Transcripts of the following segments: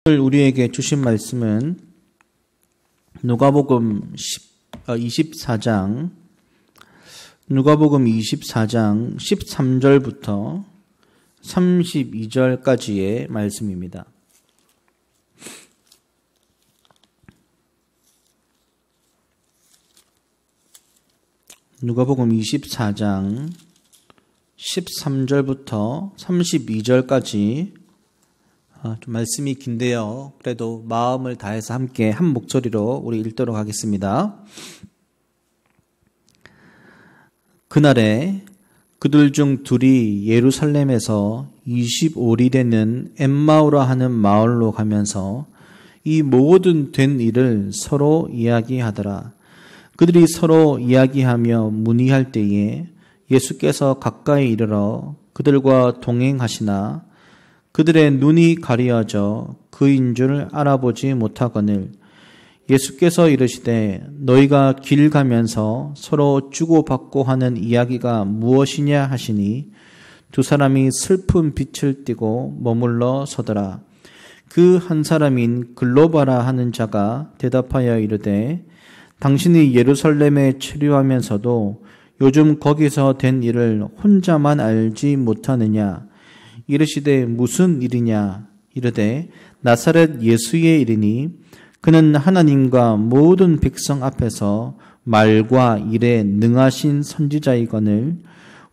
오늘 우리에게 주신 말씀은 누가복음 24장 13절부터 32절까지의 말씀입니다. 누가복음 24장 13절부터 32절까지 좀 말씀이 긴데요. 그래도 마음을 다해서 함께 한 목소리로 우리 읽도록 하겠습니다. 그날에 그들 중 둘이 예루살렘에서 25리 되는 엠마오라 하는 마을로 가면서 이 모든 된 일을 서로 이야기하더라. 그들이 서로 이야기하며 문의할 때에 예수께서 가까이 이르러 그들과 동행하시나 그들의 눈이 가려져 그인 줄 알아보지 못하거늘 예수께서 이르시되 너희가 길 가면서 서로 주고받고 하는 이야기가 무엇이냐 하시니 두 사람이 슬픈 빛을 띠고 머물러 서더라. 그 한 사람인 글로바라 하는 자가 대답하여 이르되 당신이 예루살렘에 체류하면서도 요즘 거기서 된 일을 혼자만 알지 못하느냐. 이르시되 무슨 일이냐. 이르되 나사렛 예수의 일이니 그는 하나님과 모든 백성 앞에서 말과 일에 능하신 선지자이거늘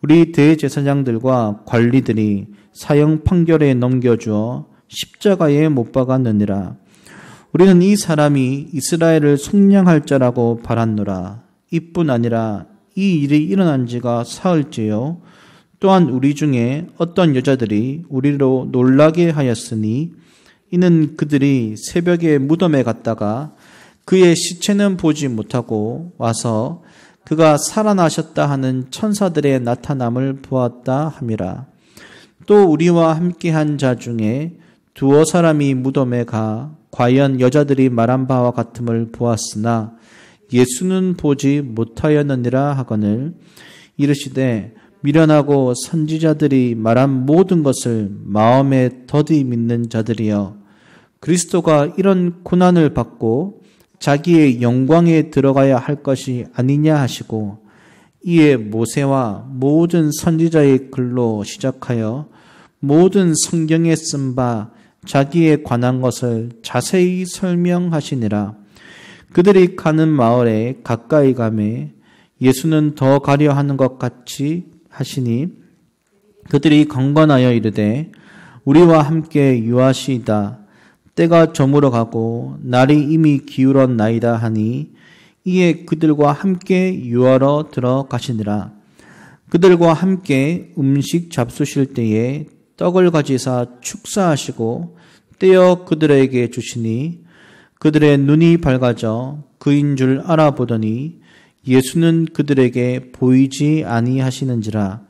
우리 대제사장들과 관리들이 사형 판결에 넘겨주어 십자가에 못 박았느니라. 우리는 이 사람이 이스라엘을 속량할 자라고 바랐노라. 이뿐 아니라 이 일이 일어난 지가 사흘째요. 또한 우리 중에 어떤 여자들이 우리로 놀라게 하였으니 이는 그들이 새벽에 무덤에 갔다가 그의 시체는 보지 못하고 와서 그가 살아나셨다 하는 천사들의 나타남을 보았다 함이라. 또 우리와 함께한 자 중에 두어 사람이 무덤에 가 과연 여자들이 말한 바와 같음을 보았으나 예수는 보지 못하였느니라 하거늘 이르시되 미련하고 선지자들이 말한 모든 것을 마음에 더디 믿는 자들이여 그리스도가 이런 고난을 받고 자기의 영광에 들어가야 할 것이 아니냐 하시고 이에 모세와 모든 선지자의 글로 시작하여 모든 성경에 쓴 바 자기에 관한 것을 자세히 설명하시니라. 그들이 가는 마을에 가까이 가매 예수는 더 가려 하는 것 같이 하시니 그들이 강건하여 이르되 우리와 함께 유하시이다. 때가 저물어 가고 날이 이미 기울었나이다 하니 이에 그들과 함께 유하러 들어가시니라. 그들과 함께 음식 잡수실 때에 떡을 가지사 축사하시고 떼어 그들에게 주시니 그들의 눈이 밝아져 그인 줄 알아보더니 예수는 그들에게 보이지 아니하시는지라.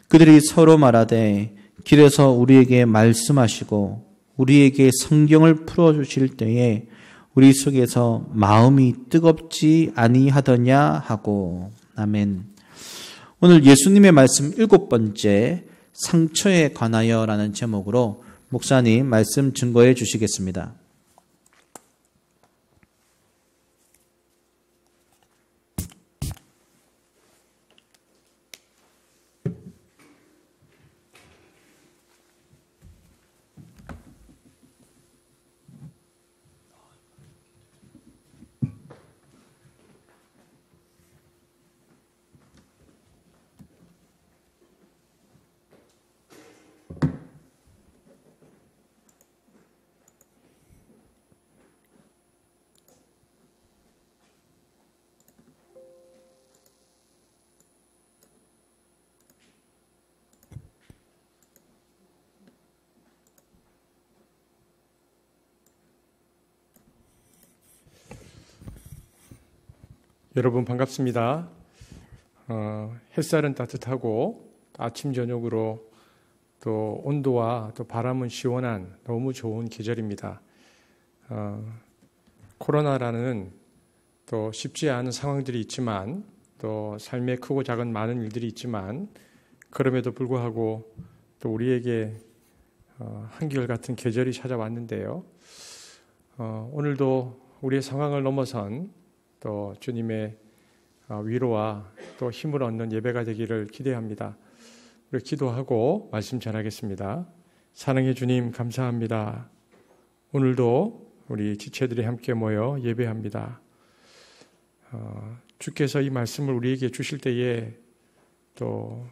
그들이 서로 말하되 길에서 우리에게 말씀하시고 우리에게 성경을 풀어주실 때에 우리 속에서 마음이 뜨겁지 아니하더냐 하고. 아멘. 오늘 예수님의 말씀 7번째 상처에 관하여 라는 제목으로 목사님 말씀 증거해 주시겠습니다. 여러분 반갑습니다. 햇살은 따뜻하고 아침 저녁으로 또 온도와 또 바람은 시원한 너무 좋은 계절입니다. 코로나라는 또 쉽지 않은 상황들이 있지만 또 삶에 크고 작은 많은 일들이 있지만 그럼에도 불구하고 또 우리에게 한결같은 계절이 찾아왔는데요. 오늘도 우리의 상황을 넘어선 또 주님의 위로와 또 힘을 얻는 예배가 되기를 기대합니다. 우리 기도하고 말씀 전하겠습니다. 사랑의 주님 감사합니다. 오늘도 우리 지체들이 함께 모여 예배합니다. 주께서 이 말씀을 우리에게 주실 때에 또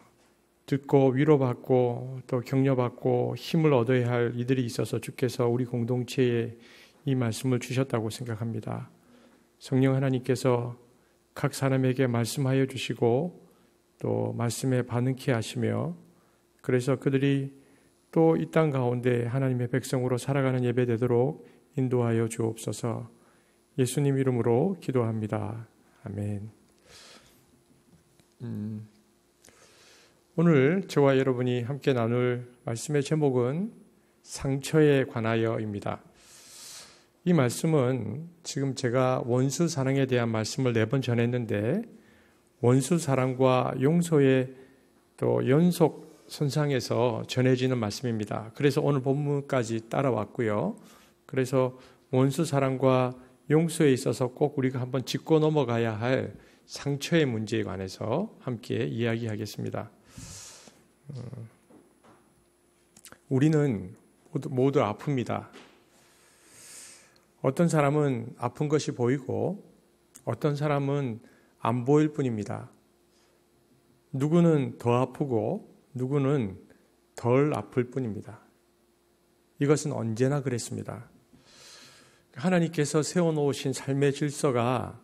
듣고 위로받고 또 격려받고 힘을 얻어야 할 이들이 있어서 주께서 우리 공동체에 이 말씀을 주셨다고 생각합니다. 성령 하나님께서 각 사람에게 말씀하여 주시고 또 말씀에 반응케 하시며 그래서 그들이 또 이 땅 가운데 하나님의 백성으로 살아가는 예배 되도록 인도하여 주옵소서. 예수님 이름으로 기도합니다. 아멘. 오늘 저와 여러분이 함께 나눌 말씀의 제목은 상처에 관하여입니다. 이 말씀은 지금 제가 원수 사랑에 대한 말씀을 4번 전했는데 원수 사랑과 용서의 또 연속 선상에서 전해지는 말씀입니다. 그래서 오늘 본문까지 따라왔고요. 그래서 원수 사랑과 용서에 있어서 꼭 우리가 한번 짚고 넘어가야 할 상처의 문제에 관해서 함께 이야기하겠습니다. 우리는 모두 아픕니다. 어떤 사람은 아픈 것이 보이고 어떤 사람은 안 보일 뿐입니다. 누구는 더 아프고 누구는 덜 아플 뿐입니다. 이것은 언제나 그랬습니다. 하나님께서 세워놓으신 삶의 질서가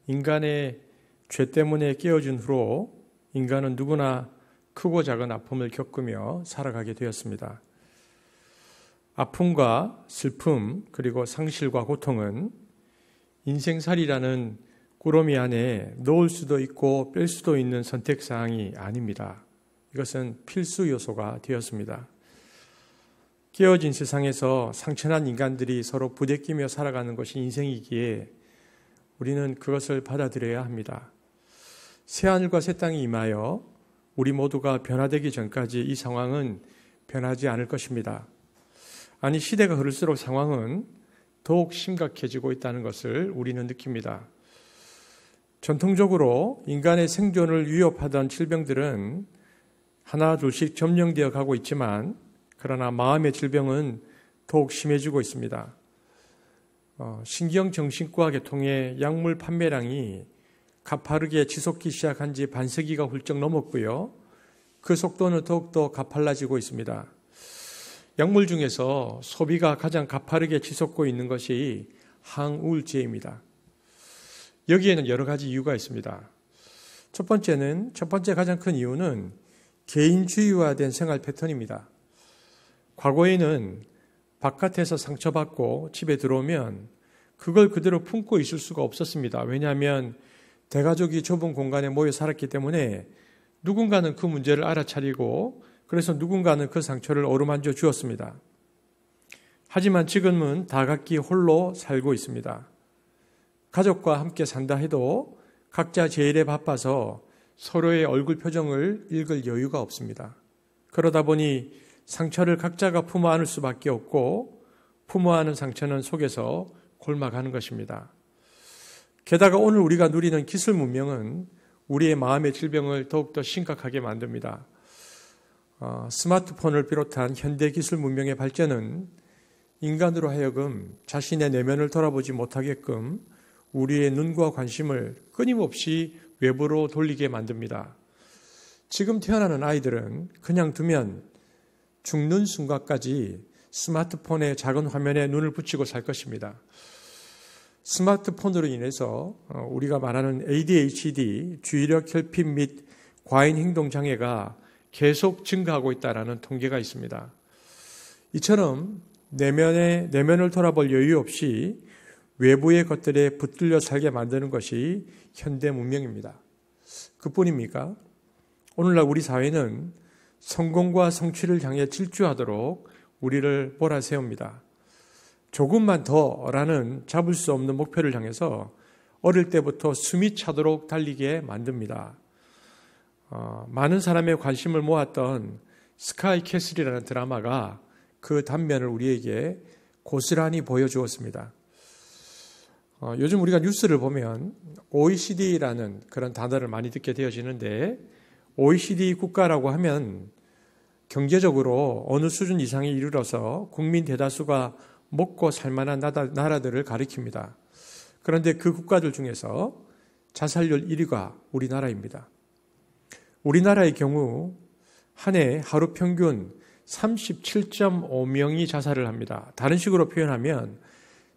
인간의 죄 때문에 깨어진 후로 인간은 누구나 크고 작은 아픔을 겪으며 살아가게 되었습니다. 아픔과 슬픔 그리고 상실과 고통은 인생살이라는 꾸러미 안에 넣을 수도 있고 뺄 수도 있는 선택사항이 아닙니다. 이것은 필수 요소가 되었습니다. 깨어진 세상에서 상처난 인간들이 서로 부대끼며 살아가는 것이 인생이기에 우리는 그것을 받아들여야 합니다. 새하늘과 새 땅이 임하여 우리 모두가 변화되기 전까지 이 상황은 변하지 않을 것입니다. 아니 시대가 흐를수록 상황은 더욱 심각해지고 있다는 것을 우리는 느낍니다. 전통적으로 인간의 생존을 위협하던 질병들은 하나 둘씩 점령되어 가고 있지만 그러나 마음의 질병은 더욱 심해지고 있습니다. 신경정신과 계통의 약물 판매량이 가파르게 치솟기 시작한 지 반세기가 훌쩍 넘었고요. 그 속도는 더욱더 가팔라지고 있습니다. 약물 중에서 소비가 가장 가파르게 치솟고 있는 것이 항우울제입니다. 여기에는 여러 가지 이유가 있습니다. 첫 번째 가장 큰 이유는 개인주의화된 생활 패턴입니다. 과거에는 바깥에서 상처받고 집에 들어오면 그걸 그대로 품고 있을 수가 없었습니다. 왜냐하면 대가족이 좁은 공간에 모여 살았기 때문에 누군가는 그 문제를 알아차리고 그래서 누군가는 그 상처를 어루만져 주었습니다. 하지만 지금은 다 각기 홀로 살고 있습니다. 가족과 함께 산다 해도 각자 제 일에 바빠서 서로의 얼굴 표정을 읽을 여유가 없습니다. 그러다 보니 상처를 각자가 품어 안을 수밖에 없고 품어 안은 상처는 속에서 골마가는 것입니다. 게다가 오늘 우리가 누리는 기술 문명은 우리의 마음의 질병을 더욱더 심각하게 만듭니다. 스마트폰을 비롯한 현대 기술 문명의 발전은 인간으로 하여금 자신의 내면을 돌아보지 못하게끔 우리의 눈과 관심을 끊임없이 외부로 돌리게 만듭니다. 지금 태어나는 아이들은 그냥 두면 죽는 순간까지 스마트폰의 작은 화면에 눈을 붙이고 살 것입니다. 스마트폰으로 인해서 우리가 말하는 ADHD, 주의력 결핍 및 과잉 행동 장애가 계속 증가하고 있다는 통계가 있습니다. 이처럼 내면을 돌아볼 여유 없이 외부의 것들에 붙들려 살게 만드는 것이 현대 문명입니다. 그뿐입니까? 오늘날 우리 사회는 성공과 성취를 향해 질주하도록 우리를 몰아세웁니다. 조금만 더라는 잡을 수 없는 목표를 향해서 어릴 때부터 숨이 차도록 달리게 만듭니다. 많은 사람의 관심을 모았던 스카이 캐슬이라는 드라마가 그 단면을 우리에게 고스란히 보여주었습니다. 요즘 우리가 뉴스를 보면 OECD라는 그런 단어를 많이 듣게 되어지는데, OECD 국가라고 하면 경제적으로 어느 수준 이상에 이르러서 국민 대다수가 먹고 살만한 나라들을 가리킵니다. 그런데 그 국가들 중에서 자살률 1위가 우리나라입니다. 우리나라의 경우 한 해 하루 평균 37.5명이 자살을 합니다. 다른 식으로 표현하면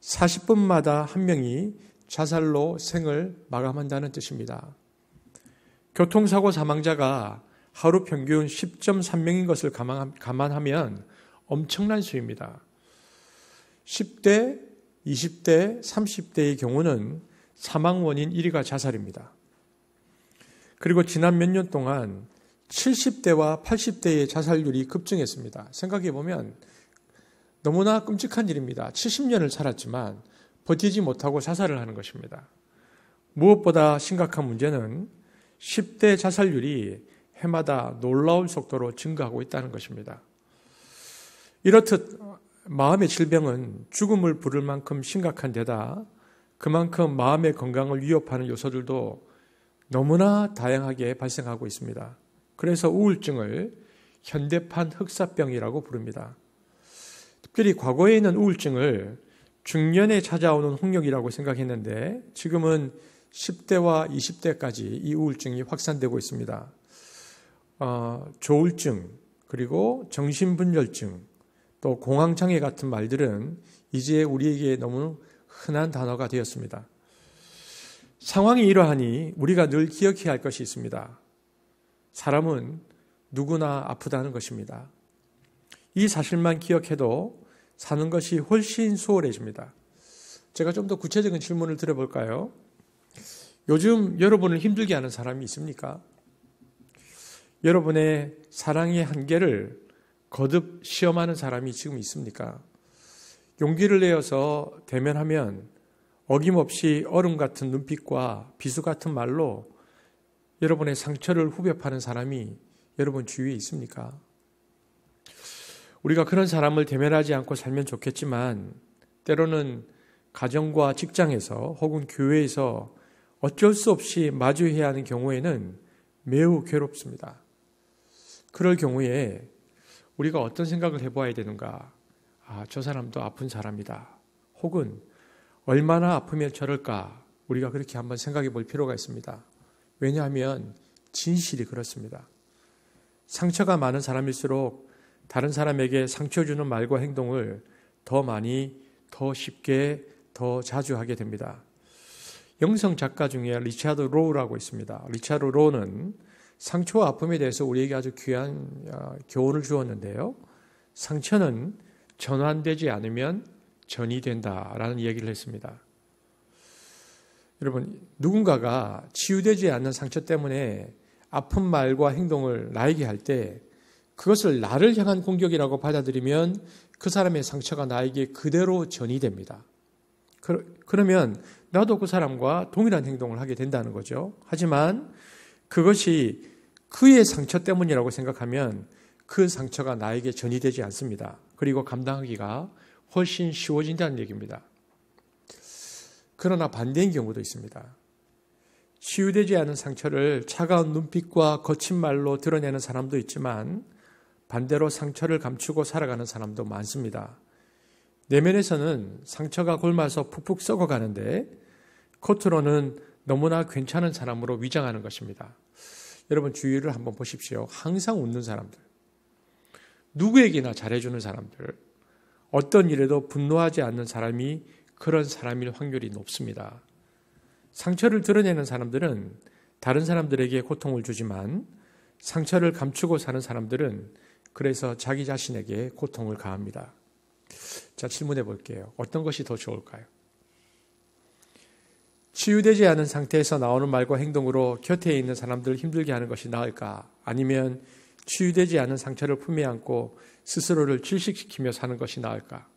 40분마다 한 명이 자살로 생을 마감한다는 뜻입니다. 교통사고 사망자가 하루 평균 10.3명인 것을 감안하면 엄청난 수입니다. 10대, 20대, 30대의 경우는 사망 원인 1위가 자살입니다. 그리고 지난 몇 년 동안 70대와 80대의 자살률이 급증했습니다. 생각해 보면 너무나 끔찍한 일입니다. 70년을 살았지만 버티지 못하고 자살을 하는 것입니다. 무엇보다 심각한 문제는 10대 자살률이 해마다 놀라운 속도로 증가하고 있다는 것입니다. 이렇듯 마음의 질병은 죽음을 부를 만큼 심각한 데다 그만큼 마음의 건강을 위협하는 요소들도 너무나 다양하게 발생하고 있습니다. 그래서 우울증을 현대판 흑사병이라고 부릅니다. 특별히 과거에는 우울증을 중년에 찾아오는 홍역이라고 생각했는데 지금은 10대와 20대까지 이 우울증이 확산되고 있습니다. 조울증, 그리고 정신분열증, 또 공황장애 같은 말들은 이제 우리에게 너무 흔한 단어가 되었습니다. 상황이 이러하니 우리가 늘 기억해야 할 것이 있습니다. 사람은 누구나 아프다는 것입니다. 이 사실만 기억해도 사는 것이 훨씬 수월해집니다. 제가 좀 더 구체적인 질문을 드려볼까요? 요즘 여러분을 힘들게 하는 사람이 있습니까? 여러분의 사랑의 한계를 거듭 시험하는 사람이 지금 있습니까? 용기를 내어서 대면하면 어김없이 얼음 같은 눈빛과 비수 같은 말로 여러분의 상처를 후벼 파는 사람이 여러분 주위에 있습니까? 우리가 그런 사람을 대면하지 않고 살면 좋겠지만 때로는 가정과 직장에서 혹은 교회에서 어쩔 수 없이 마주해야 하는 경우에는 매우 괴롭습니다. 그럴 경우에 우리가 어떤 생각을 해봐야 되는가? 저 사람도 아픈 사람이다. 혹은 얼마나 아프면 저럴까? 우리가 그렇게 한번 생각해 볼 필요가 있습니다. 왜냐하면 진실이 그렇습니다. 상처가 많은 사람일수록 다른 사람에게 상처 주는 말과 행동을 더 많이, 더 쉽게, 더 자주 하게 됩니다. 영성 작가 중에 리차드 로우라고 있습니다. 리차드 로우는 상처와 아픔에 대해서 우리에게 아주 귀한 교훈을 주었는데요. 상처는 전환되지 않으면 전이 된다라는 얘기를 했습니다. 여러분, 누군가가 치유되지 않는 상처 때문에 아픈 말과 행동을 나에게 할 때 그것을 나를 향한 공격이라고 받아들이면 그 사람의 상처가 나에게 그대로 전이 됩니다. 그러면 나도 그 사람과 동일한 행동을 하게 된다는 거죠. 하지만 그것이 그의 상처 때문이라고 생각하면 그 상처가 나에게 전이 되지 않습니다. 그리고 감당하기가 훨씬 쉬워진다는 얘기입니다. 그러나 반대인 경우도 있습니다. 치유되지 않은 상처를 차가운 눈빛과 거친 말로 드러내는 사람도 있지만 반대로 상처를 감추고 살아가는 사람도 많습니다. 내면에서는 상처가 골마서 푹푹 썩어가는데 겉으로는 너무나 괜찮은 사람으로 위장하는 것입니다. 여러분 주위를 한번 보십시오. 항상 웃는 사람들, 누구에게나 잘해주는 사람들, 어떤 일에도 분노하지 않는 사람이 그런 사람일 확률이 높습니다. 상처를 드러내는 사람들은 다른 사람들에게 고통을 주지만 상처를 감추고 사는 사람들은 그래서 자기 자신에게 고통을 가합니다. 자, 질문해 볼게요. 어떤 것이 더 좋을까요? 치유되지 않은 상태에서 나오는 말과 행동으로 곁에 있는 사람들을 힘들게 하는 것이 나을까? 아니면 치유되지 않은 상처를 품에 안고 스스로를 질식시키며 사는 것이 나을까?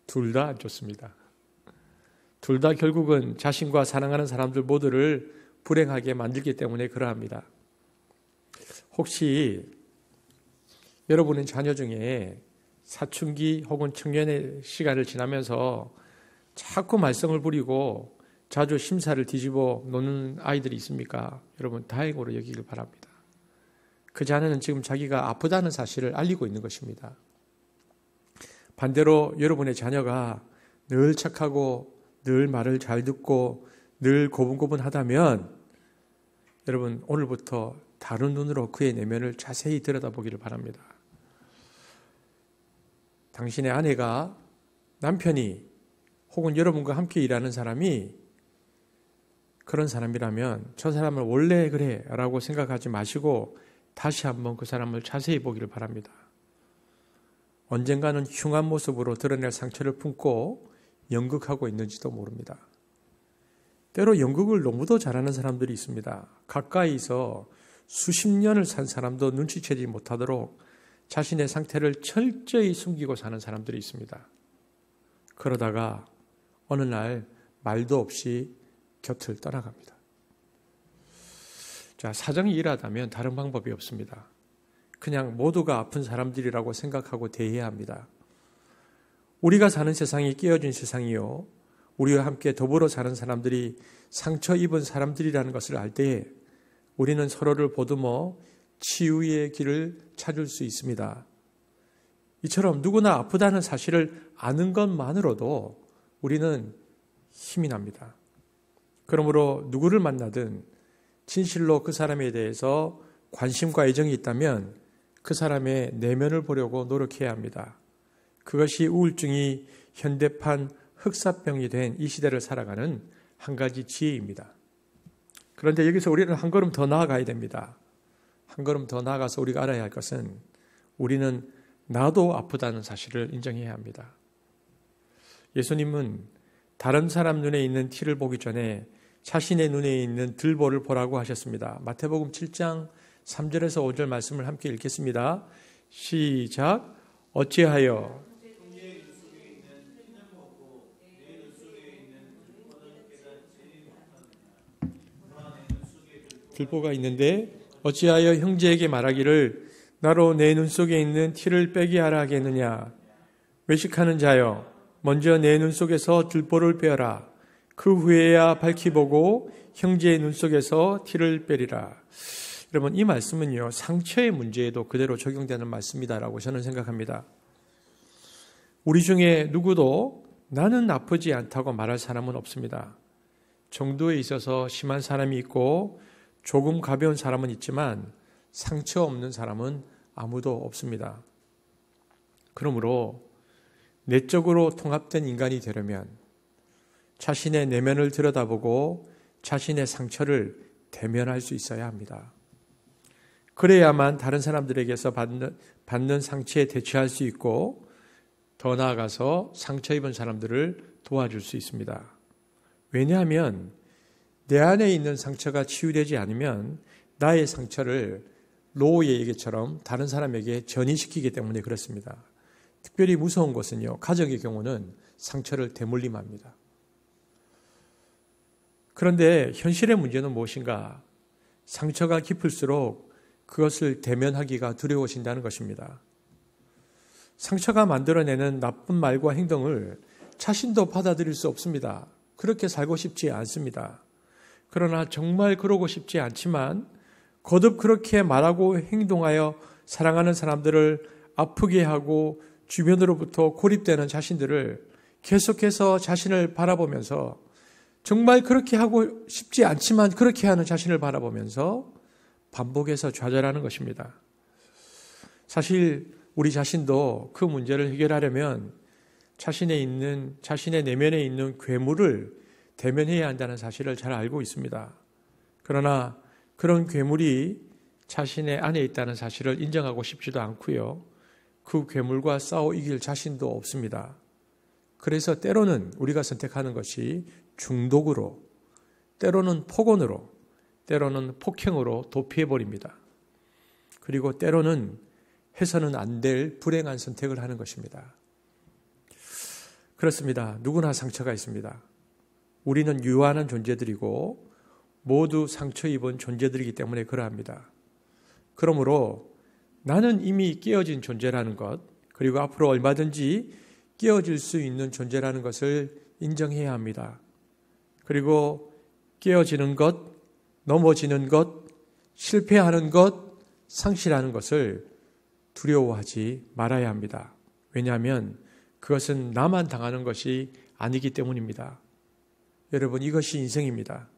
둘 다 안 좋습니다. 둘 다 결국은 자신과 사랑하는 사람들 모두를 불행하게 만들기 때문에 그러합니다. 혹시 여러분의 자녀 중에 사춘기 혹은 청년의 시간을 지나면서 자꾸 말썽을 부리고 자주 심사를 뒤집어 놓는 아이들이 있습니까? 여러분 다행으로 여기길 바랍니다. 그 자녀는 지금 자기가 아프다는 사실을 알리고 있는 것입니다. 반대로 여러분의 자녀가 늘 착하고 늘 말을 잘 듣고 늘 고분고분하다면 여러분 오늘부터 다른 눈으로 그의 내면을 자세히 들여다보기를 바랍니다. 당신의 아내가, 남편이 혹은 여러분과 함께 일하는 사람이 그런 사람이라면 저 사람을 원래 그래 라고 생각하지 마시고 다시 한번 그 사람을 자세히 보기를 바랍니다. 언젠가는 흉한 모습으로 드러낼 상처를 품고 연극하고 있는지도 모릅니다. 때로 연극을 너무도 잘하는 사람들이 있습니다. 가까이서 수십 년을 산 사람도 눈치채지 못하도록 자신의 상태를 철저히 숨기고 사는 사람들이 있습니다. 그러다가 어느 날 말도 없이 곁을 떠나갑니다. 자, 사정이 이러하다면 다른 방법이 없습니다. 그냥 모두가 아픈 사람들이라고 생각하고 대해야 합니다. 우리가 사는 세상이 깨어진 세상이요, 우리와 함께 더불어 사는 사람들이 상처 입은 사람들이라는 것을 알 때에 우리는 서로를 보듬어 치유의 길을 찾을 수 있습니다. 이처럼 누구나 아프다는 사실을 아는 것만으로도 우리는 힘이 납니다. 그러므로 누구를 만나든 진실로 그 사람에 대해서 관심과 애정이 있다면 그 사람의 내면을 보려고 노력해야 합니다. 그것이 우울증이 현대판 흑사병이 된 이 시대를 살아가는 한 가지 지혜입니다. 그런데 여기서 우리는 한 걸음 더 나아가야 됩니다. 한 걸음 더 나아가서 우리가 알아야 할 것은 우리는 나도 아프다는 사실을 인정해야 합니다. 예수님은 다른 사람 눈에 있는 티를 보기 전에 자신의 눈에 있는 들보를 보라고 하셨습니다. 마태복음 7장 3절에서 5절 말씀을 함께 읽겠습니다. 시작. 어찌하여 들보가 있는데 어찌하여 형제에게 말하기를 나로 내 눈 속에 있는 티를 빼게 하라 하겠느냐. 외식하는 자여 먼저 내 눈 속에서 들보를 빼어라. 그 후에야 밝히 보고 형제의 눈 속에서 티를 빼리라. 여러분 이 말씀은요, 상처의 문제에도 그대로 적용되는 말씀이다라고 저는 생각합니다. 우리 중에 누구도 나는 아프지 않다고 말할 사람은 없습니다. 정도에 있어서 심한 사람이 있고 조금 가벼운 사람은 있지만 상처 없는 사람은 아무도 없습니다. 그러므로 내적으로 통합된 인간이 되려면 자신의 내면을 들여다보고 자신의 상처를 대면할 수 있어야 합니다. 그래야만 다른 사람들에게서 받는 상처에 대처할 수 있고 더 나아가서 상처 입은 사람들을 도와줄 수 있습니다. 왜냐하면 내 안에 있는 상처가 치유되지 않으면 나의 상처를 노예의 얘기처럼 다른 사람에게 전이시키기 때문에 그렇습니다. 특별히 무서운 것은요, 가정의 경우는 상처를 대물림합니다. 그런데 현실의 문제는 무엇인가? 상처가 깊을수록 그것을 대면하기가 두려워진다는 것입니다. 상처가 만들어내는 나쁜 말과 행동을 자신도 받아들일 수 없습니다. 그렇게 살고 싶지 않습니다. 그러나 정말 그러고 싶지 않지만 거듭 그렇게 말하고 행동하여 사랑하는 사람들을 아프게 하고 주변으로부터 고립되는 자신들을 계속해서 자신을 바라보면서 정말 그렇게 하고 싶지 않지만 그렇게 하는 자신을 바라보면서 반복해서 좌절하는 것입니다. 사실 우리 자신도 그 문제를 해결하려면 자신의 내면에 있는 괴물을 대면해야 한다는 사실을 잘 알고 있습니다. 그러나 그런 괴물이 자신의 안에 있다는 사실을 인정하고 싶지도 않고요. 그 괴물과 싸워 이길 자신도 없습니다. 그래서 때로는 우리가 선택하는 것이 중독으로, 때로는 폭언으로, 때로는 폭행으로 도피해버립니다. 그리고 때로는 해서는 안 될 불행한 선택을 하는 것입니다. 그렇습니다. 누구나 상처가 있습니다. 우리는 유한한 존재들이고 모두 상처 입은 존재들이기 때문에 그러합니다. 그러므로 나는 이미 깨어진 존재라는 것, 그리고 앞으로 얼마든지 깨어질 수 있는 존재라는 것을 인정해야 합니다. 그리고 깨어지는 것, 넘어지는 것, 실패하는 것, 상실하는 것을 두려워하지 말아야 합니다. 왜냐하면 그것은 나만 당하는 것이 아니기 때문입니다. 여러분, 이것이 인생입니다.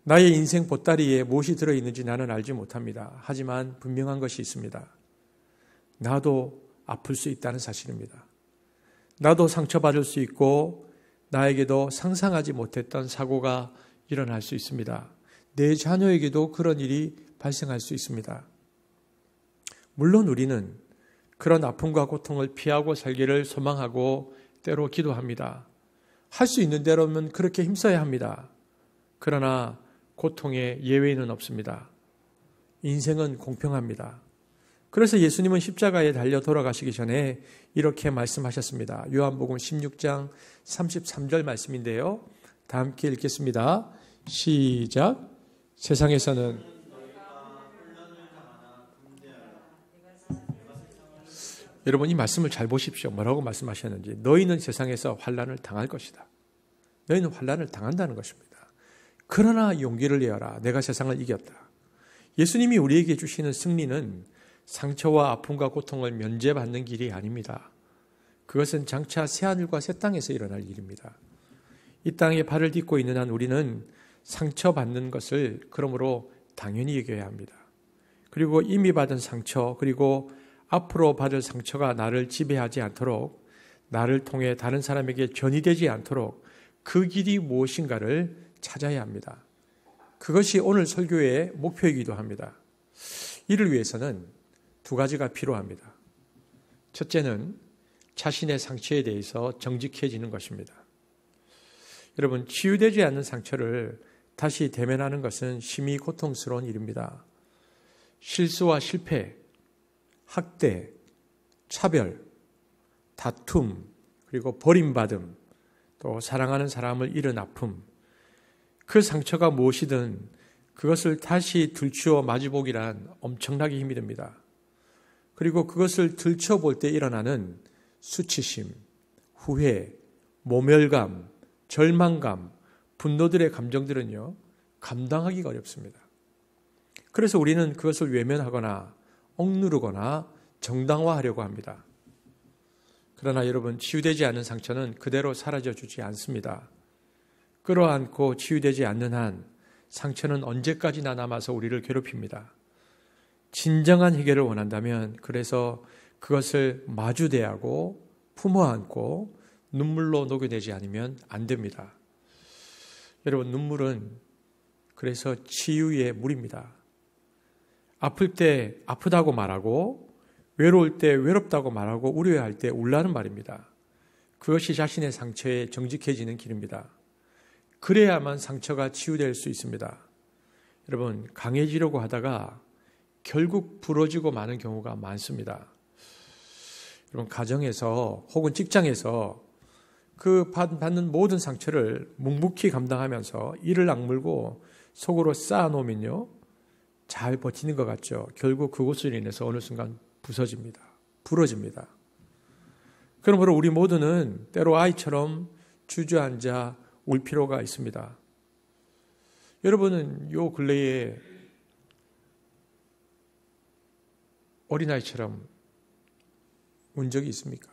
나의 인생 보따리에 무엇이 들어있는지 나는 알지 못합니다. 하지만 분명한 것이 있습니다. 나도 아플 수 있다는 사실입니다. 나도 상처받을 수 있고 나에게도 상상하지 못했던 사고가 일어날 수 있습니다. 내 자녀에게도 그런 일이 발생할 수 있습니다. 물론 우리는 그런 아픔과 고통을 피하고 살기를 소망하고 때로 기도합니다. 할 수 있는 대로는 그렇게 힘써야 합니다. 그러나 고통에 예외는 없습니다. 인생은 공평합니다. 그래서 예수님은 십자가에 달려 돌아가시기 전에 이렇게 말씀하셨습니다. 요한복음 16장 33절 말씀인데요. 다 함께 읽겠습니다. 시작. 세상에서는 여러분 이 말씀을 잘 보십시오. 뭐라고 말씀하셨는지. 너희는 세상에서 환난을 당할 것이다. 너희는 환난을 당한다는 것입니다. 그러나 용기를 내어라. 내가 세상을 이겼다. 예수님이 우리에게 주시는 승리는 상처와 아픔과 고통을 면제받는 길이 아닙니다. 그것은 장차 새하늘과 새 땅에서 일어날 일입니다. 이 땅에 발을 딛고 있는 한 우리는 상처받는 것을 그러므로 당연히 여겨야 합니다. 그리고 이미 받은 상처, 그리고 앞으로 받을 상처가 나를 지배하지 않도록, 나를 통해 다른 사람에게 전이되지 않도록 그 길이 무엇인가를 찾아야 합니다. 그것이 오늘 설교의 목표이기도 합니다. 이를 위해서는 두 가지가 필요합니다. 첫째는 자신의 상처에 대해서 정직해지는 것입니다. 여러분, 치유되지 않는 상처를 다시 대면하는 것은 심히 고통스러운 일입니다. 실수와 실패, 학대, 차별, 다툼, 그리고 버림받음, 또 사랑하는 사람을 잃은 아픔, 그 상처가 무엇이든 그것을 다시 들추어 마주보기란 엄청나게 힘이 듭니다. 그리고 그것을 들춰볼 때 일어나는 수치심, 후회, 모멸감, 절망감, 분노들의 감정들은요, 감당하기가 어렵습니다. 그래서 우리는 그것을 외면하거나 억누르거나 정당화하려고 합니다. 그러나 여러분, 치유되지 않는 상처는 그대로 사라져주지 않습니다. 끌어안고 치유되지 않는 한 상처는 언제까지나 남아서 우리를 괴롭힙니다. 진정한 해결을 원한다면 그래서 그것을 마주대하고 품어안고 눈물로 녹여내지 않으면 안 됩니다. 여러분, 눈물은 그래서 치유의 물입니다. 아플 때 아프다고 말하고, 외로울 때 외롭다고 말하고, 우려할 때 울라는 말입니다. 그것이 자신의 상처에 정직해지는 길입니다. 그래야만 상처가 치유될 수 있습니다. 여러분, 강해지려고 하다가 결국 부러지고 마는 경우가 많습니다. 여러분, 가정에서 혹은 직장에서 그 받는 모든 상처를 묵묵히 감당하면서 이를 악물고 속으로 쌓아놓으면요, 잘 버티는 것 같죠. 결국 그것으로 인해서 어느 순간 부서집니다. 부러집니다. 그러므로 우리 모두는 때로 아이처럼 주저앉아 울 필요가 있습니다. 여러분은 요 근래에 어린아이처럼 운 적이 있습니까?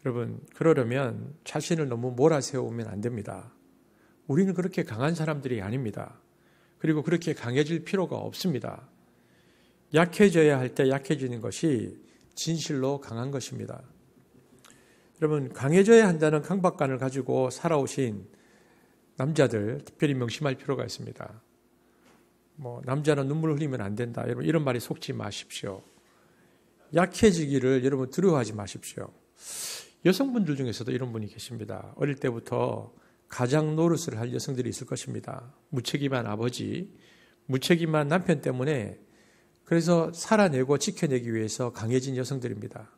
여러분, 그러려면 자신을 너무 몰아세우면 안 됩니다. 우리는 그렇게 강한 사람들이 아닙니다. 그리고 그렇게 강해질 필요가 없습니다. 약해져야 할 때 약해지는 것이 진실로 강한 것입니다. 여러분, 강해져야 한다는 강박관을 가지고 살아오신 남자들 특별히 명심할 필요가 있습니다. 남자는 눈물 흘리면 안 된다. 여러분, 이런 말에 속지 마십시오. 약해지기를 여러분 두려워하지 마십시오. 여성분들 중에서도 이런 분이 계십니다. 어릴 때부터 가장 노릇을 할 여성들이 있을 것입니다. 무책임한 아버지, 무책임한 남편 때문에 그래서 살아내고 지켜내기 위해서 강해진 여성들입니다.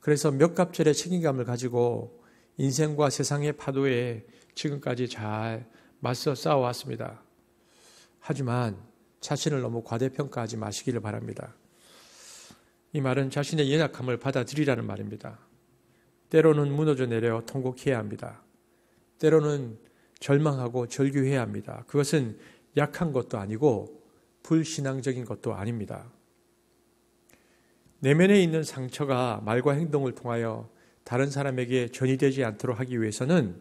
그래서 몇 갑절의 책임감을 가지고 인생과 세상의 파도에 지금까지 잘 맞서 싸워왔습니다. 하지만 자신을 너무 과대평가하지 마시기를 바랍니다. 이 말은 자신의 연약함을 받아들이라는 말입니다. 때로는 무너져 내려 통곡해야 합니다. 때로는 절망하고 절규해야 합니다. 그것은 약한 것도 아니고 불신앙적인 것도 아닙니다. 내면에 있는 상처가 말과 행동을 통하여 다른 사람에게 전이되지 않도록 하기 위해서는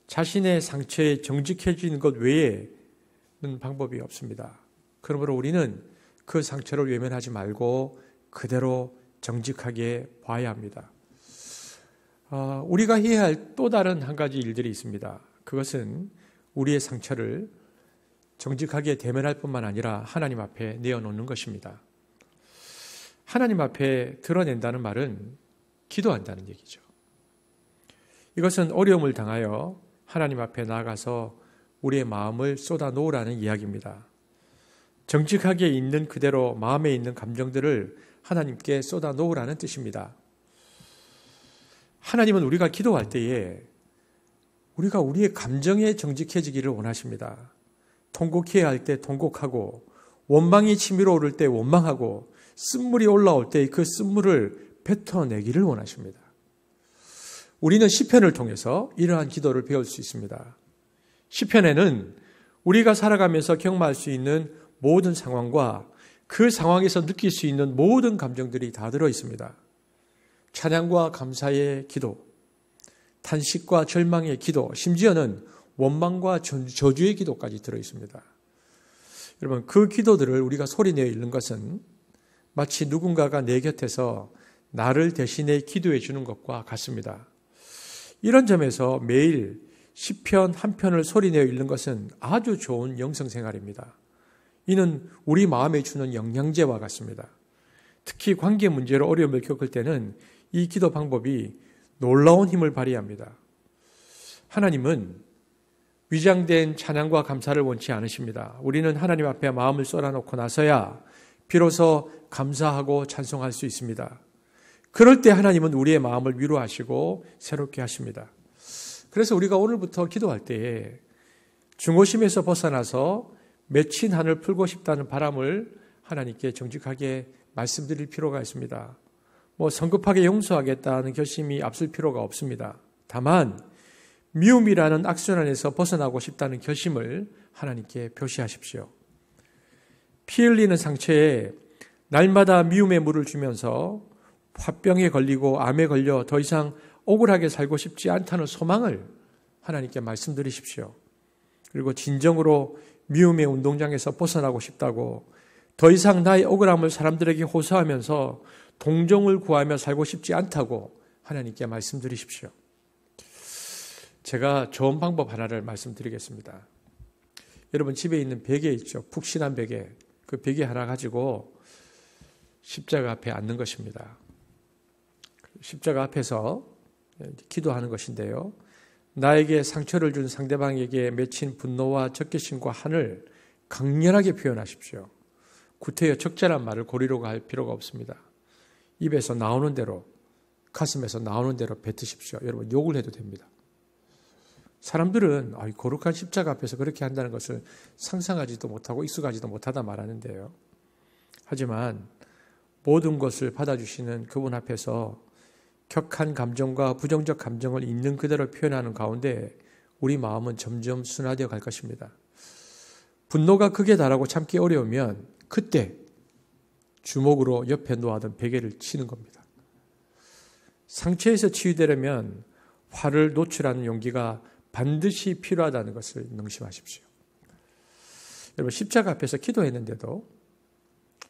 자신의 상처에 정직해지는 것 외에는 방법이 없습니다. 그러므로 우리는 그 상처를 외면하지 말고 그대로 정직하게 봐야 합니다. 우리가 해야 할 또 다른 한 가지 일들이 있습니다. 그것은 우리의 상처를 정직하게 대면할 뿐만 아니라 하나님 앞에 내어놓는 것입니다. 하나님 앞에 드러낸다는 말은 기도한다는 얘기죠. 이것은 어려움을 당하여 하나님 앞에 나아가서 우리의 마음을 쏟아 놓으라는 이야기입니다. 정직하게 있는 그대로 마음에 있는 감정들을 하나님께 쏟아 놓으라는 뜻입니다. 하나님은 우리가 기도할 때에 우리가 우리의 감정에 정직해지기를 원하십니다. 통곡해야 할 때 통곡하고, 원망이 치밀어 오를 때 원망하고, 쓴물이 올라올 때 그 쓴물을 뱉어내기를 원하십니다. 우리는 시편을 통해서 이러한 기도를 배울 수 있습니다. 시편에는 우리가 살아가면서 경험할 수 있는 모든 상황과 그 상황에서 느낄 수 있는 모든 감정들이 다 들어 있습니다. 찬양과 감사의 기도, 탄식과 절망의 기도, 심지어는 원망과 저주의 기도까지 들어 있습니다. 여러분, 그 기도들을 우리가 소리내어 읽는 것은 마치 누군가가 내 곁에서 나를 대신해 기도해 주는 것과 같습니다. 이런 점에서 매일 시편 한 편을 소리내어 읽는 것은 아주 좋은 영성생활입니다. 이는 우리 마음에 주는 영양제와 같습니다. 특히 관계 문제로 어려움을 겪을 때는 이 기도 방법이 놀라운 힘을 발휘합니다. 하나님은 위장된 찬양과 감사를 원치 않으십니다. 우리는 하나님 앞에 마음을 쏟아놓고 나서야 비로소 감사하고 찬송할 수 있습니다. 그럴 때 하나님은 우리의 마음을 위로하시고 새롭게 하십니다. 그래서 우리가 오늘부터 기도할 때에 중고심에서 벗어나서 맺힌 한을 풀고 싶다는 바람을 하나님께 정직하게 말씀드릴 필요가 있습니다. 성급하게 용서하겠다는 결심이 앞설 필요가 없습니다. 다만 미움이라는 악순환에서 벗어나고 싶다는 결심을 하나님께 표시하십시오. 피 흘리는 상처에 날마다 미움의 물을 주면서 화병에 걸리고 암에 걸려 더 이상 억울하게 살고 싶지 않다는 소망을 하나님께 말씀드리십시오. 그리고 진정으로 미움의 운동장에서 벗어나고 싶다고, 더 이상 나의 억울함을 사람들에게 호소하면서 동정을 구하며 살고 싶지 않다고 하나님께 말씀드리십시오. 제가 좋은 방법 하나를 말씀드리겠습니다. 여러분 집에 있는 베개 있죠? 푹신한 베개. 그 베개 하나 가지고 십자가 앞에 앉는 것입니다. 십자가 앞에서 기도하는 것인데요. 나에게 상처를 준 상대방에게 맺힌 분노와 적개심과 한을 강렬하게 표현하십시오. 구태여 적절한 말을 고리로 할 필요가 없습니다. 입에서 나오는 대로, 가슴에서 나오는 대로 뱉으십시오. 여러분 욕을 해도 됩니다. 사람들은 거룩한 십자가 앞에서 그렇게 한다는 것을 상상하지도 못하고 익숙하지도 못하다 말하는데요. 하지만 모든 것을 받아주시는 그분 앞에서 격한 감정과 부정적 감정을 있는 그대로 표현하는 가운데 우리 마음은 점점 순화되어 갈 것입니다. 분노가 극에 달하고 참기 어려우면 그때 주먹으로 옆에 놓아둔 베개를 치는 겁니다. 상처에서 치유되려면 화를 노출하는 용기가 반드시 필요하다는 것을 명심하십시오. 여러분 십자가 앞에서 기도했는데도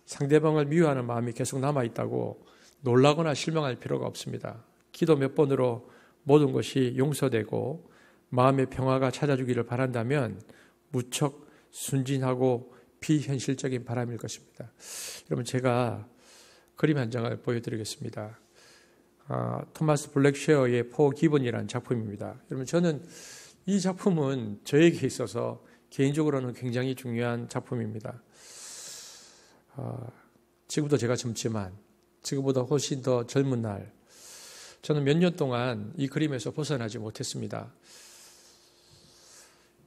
상대방을 미워하는 마음이 계속 남아있다고 놀라거나 실망할 필요가 없습니다. 기도 몇 번으로 모든 것이 용서되고 마음의 평화가 찾아주기를 바란다면 무척 순진하고 비현실적인 바람일 것입니다. 여러분 제가 그림 한 장을 보여드리겠습니다. 토마스 블랙쉐어의 포 기본이라는 작품입니다. 여러분 저는 이 작품은 저에게 있어서 개인적으로는 굉장히 중요한 작품입니다. 지금도 제가 젊지만 지금보다 훨씬 더 젊은 날 저는 몇 년 동안 이 그림에서 벗어나지 못했습니다.